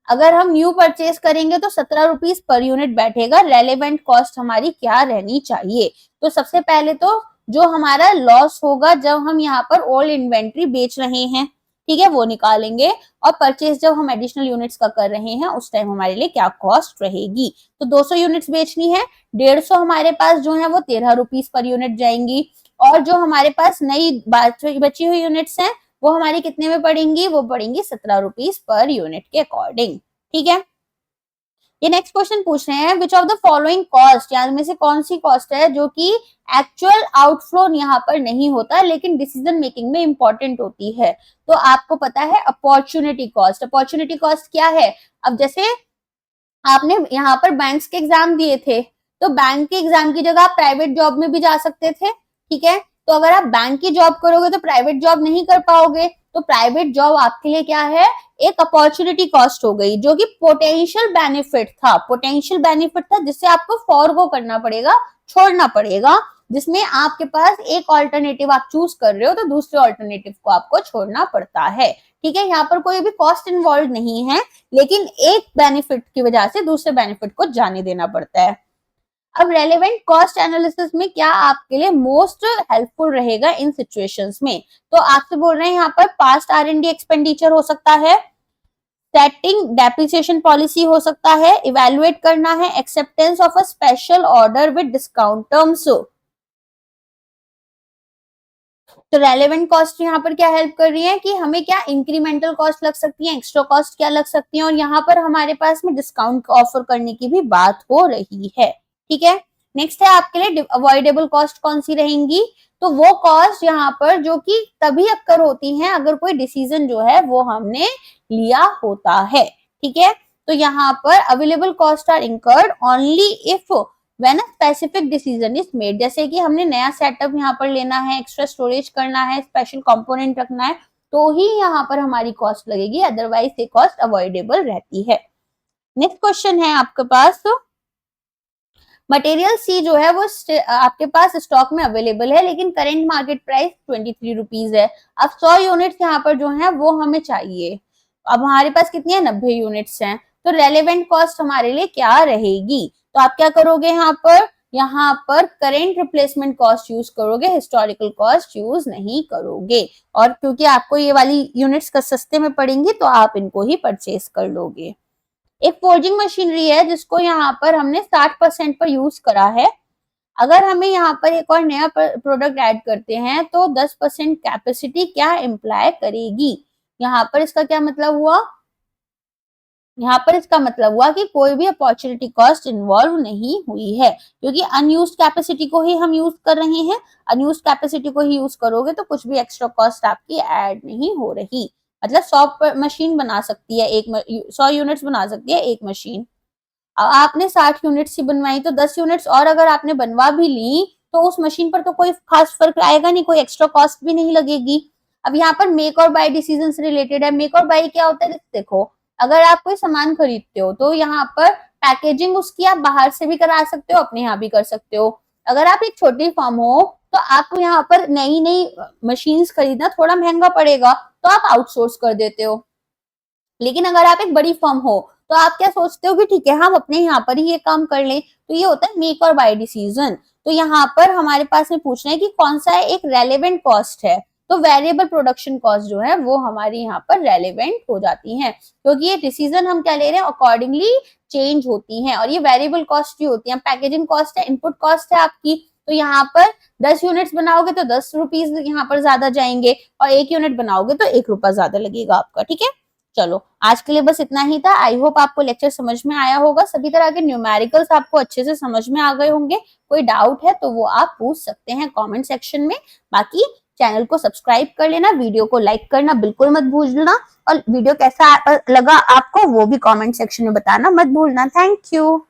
अगर हम न्यू परचेज करेंगे तो 17 रुपीज पर यूनिट बैठेगा। रेलेवेंट कॉस्ट हमारी क्या रहनी चाहिए, तो सबसे पहले तो जो हमारा लॉस होगा जब हम यहाँ पर ओल्ड इन्वेंट्री बेच रहे हैं, ठीक है, वो निकालेंगे और परचेज जब हम एडिशनल यूनिट्स का कर रहे हैं उस टाइम हमारे लिए क्या कॉस्ट रहेगी। तो 200 यूनिट्स बेचनी है, 150 हमारे पास जो है वो 13 रुपीज पर यूनिट जाएंगी और जो हमारे पास नई बची हुई यूनिट्स हैं वो हमारी कितने में पड़ेंगी, वो पड़ेंगी 17 रुपीज पर यूनिट के अकॉर्डिंग। ठीक है, ये नेक्स्ट क्वेश्चन पूछ रहे हैं which of the following cost, यानी में से कौन सी कॉस्ट है जो कि एक्चुअल आउटफ्लो यहाँ पर नहीं होता लेकिन डिसीजन मेकिंग में इंपॉर्टेंट होती है। तो आपको पता है अपॉर्चुनिटी कॉस्ट। अपॉर्चुनिटी कॉस्ट क्या है, अब जैसे आपने यहाँ पर बैंक्स के एग्जाम दिए थे तो बैंक के एग्जाम की जगह आप प्राइवेट जॉब में भी जा सकते थे। ठीक है, तो अगर आप बैंक की जॉब करोगे तो प्राइवेट जॉब नहीं कर पाओगे, तो प्राइवेट जॉब आपके लिए क्या है, एक अपॉर्चुनिटी कॉस्ट हो गई जो कि पोटेंशियल बेनिफिट था। पोटेंशियल बेनिफिट था जिससे आपको फॉरगो करना पड़ेगा, छोड़ना पड़ेगा, जिसमें आपके पास एक ऑल्टरनेटिव आप चूज कर रहे हो तो दूसरे ऑल्टरनेटिव को आपको छोड़ना पड़ता है। ठीक है, यहाँ पर कोई भी कॉस्ट इन्वॉल्व नहीं है लेकिन एक बेनिफिट की वजह से दूसरे बेनिफिट को जाने देना पड़ता है। अब रेलेवेंट कॉस्ट एनालिसिस में क्या आपके लिए मोस्ट हेल्पफुल रहेगा इन सिचुएशंस में, तो आपसे बोल रहे हैं यहाँ पर पास्ट R&D एक्सपेंडिचर हो सकता है, सेटिंग डेप्रिसिएशन पॉलिसी हो सकता है, इवेलुएट करना है, acceptance of a special order with discount terms. तो रेलेवेंट कॉस्ट यहाँ पर क्या हेल्प कर रही है कि हमें क्या इंक्रीमेंटल कॉस्ट लग सकती है, एक्स्ट्रा कॉस्ट क्या लग सकती है और यहाँ पर हमारे पास में डिस्काउंट ऑफर करने की भी बात हो रही है। ठीक है, नेक्स्ट है आपके लिए अवॉइडेबल कॉस्ट कौन सी रहेंगी, तो वो कॉस्ट यहाँ पर जो कि तभी अक्कर होती है अगर कोई डिसीजन जो है वो हमने लिया होता है। ठीक है, तो यहाँ पर available cost are incurred only if when a specific decision is made, जैसे कि हमने नया सेटअप यहाँ पर लेना है, एक्स्ट्रा स्टोरेज करना है, स्पेशल कंपोनेंट रखना है, तो ही यहाँ पर हमारी कॉस्ट लगेगी, अदरवाइज ये कॉस्ट अवॉइडेबल रहती है। नेक्स्ट क्वेश्चन है आपके पास, तो मटेरियल सी जो है वो आपके पास स्टॉक में अवेलेबल है लेकिन करेंट मार्केट प्राइस 23 रुपीज है। अब 100 यूनिट्स यहाँ पर जो है वो हमें चाहिए, अब हमारे पास कितनी है, 90 यूनिट्स हैं, तो रेलेवेंट कॉस्ट हमारे लिए क्या रहेगी, तो आप क्या करोगे यहाँ पर करेंट रिप्लेसमेंट कॉस्ट यूज करोगे, हिस्टोरिकल कॉस्ट यूज नहीं करोगे, और क्योंकि आपको ये वाली यूनिट्स का सस्ते में पड़ेंगी तो आप इनको ही परचेज कर लोगे। एक फोर्जिंग मशीनरी है जिसको यहाँ पर हमने 60% पर यूज करा है, अगर हमें यहाँ पर एक और नया प्रोडक्ट ऐड करते हैं तो 10% कैपेसिटी क्या इम्प्लाई करेगी, यहाँ पर इसका क्या मतलब हुआ, यहाँ पर इसका मतलब हुआ कि कोई भी अपॉर्चुनिटी कॉस्ट इन्वॉल्व नहीं हुई है क्योंकि अनयूज्ड कैपेसिटी को ही हम यूज कर रहे हैं, अनयूज्ड कैपेसिटी को ही यूज करोगे तो कुछ भी एक्स्ट्रा कॉस्ट आपकी ऐड नहीं हो रही। मतलब 100 मशीन बना सकती है, 100 यूनिट्स बना सकती है एक मशीन, आपने 60 यूनिट्स ही बनवाई तो 10 यूनिट्स और अगर आपने बनवा भी ली तो उस मशीन पर तो कोई खास फर्क आएगा नहीं, कोई एक्स्ट्रा कॉस्ट भी नहीं लगेगी। अब यहाँ पर मेक और बाय डिसीजन से रिलेटेड है। मेक और बाय क्या होता है, देखो अगर आप कोई सामान खरीदते हो तो यहाँ पर पैकेजिंग उसकी आप बाहर से भी करा सकते हो, अपने यहाँ भी कर सकते हो। अगर आप एक छोटी फर्म हो तो आपको यहाँ पर नई नई मशीन्स खरीदना थोड़ा महंगा पड़ेगा तो आप आउटसोर्स कर देते हो, लेकिन अगर आप एक बड़ी फर्म हो तो आप क्या सोचते हो कि ठीक है हम अपने यहाँ पर ही ये काम कर लें, तो ये होता है मेक और बाय डिसीजन। तो यहाँ पर हमारे पास में पूछना है कि कौन सा एक रेलेवेंट कॉस्ट है, तो वेरिएबल प्रोडक्शन कॉस्ट जो है वो हमारी यहाँ पर रेलेवेंट हो जाती है, क्योंकि ये डिसीजन हम क्या ले रहे हैं अकॉर्डिंगली चेंज होती हैं, और ये वेरिएबल कॉस्ट ही होती है। पैकेजिंग कॉस्ट है, इनपुट कॉस्ट है आपकी, तो यहाँ पर 10 यूनिट्स बनाओगे तो 10 रुपीज यहाँ पर ज्यादा जाएंगे, और 1 यूनिट बनाओगे तो 1 रुपया ज्यादा लगेगा आपका। ठीक है, चलो आज के लिए बस इतना ही था। आई होप आपको लेक्चर समझ में आया होगा, सभी तरह के न्यूमेरिकल्स आपको अच्छे से समझ में आ गए होंगे। कोई डाउट है तो वो आप पूछ सकते हैं कमेंट सेक्शन में। बाकी चैनल को सब्सक्राइब कर लेना, वीडियो को लाइक करना बिल्कुल मत भूलना, और वीडियो कैसा लगा आपको वो भी कमेंट सेक्शन में बताना मत भूलना। Thank you.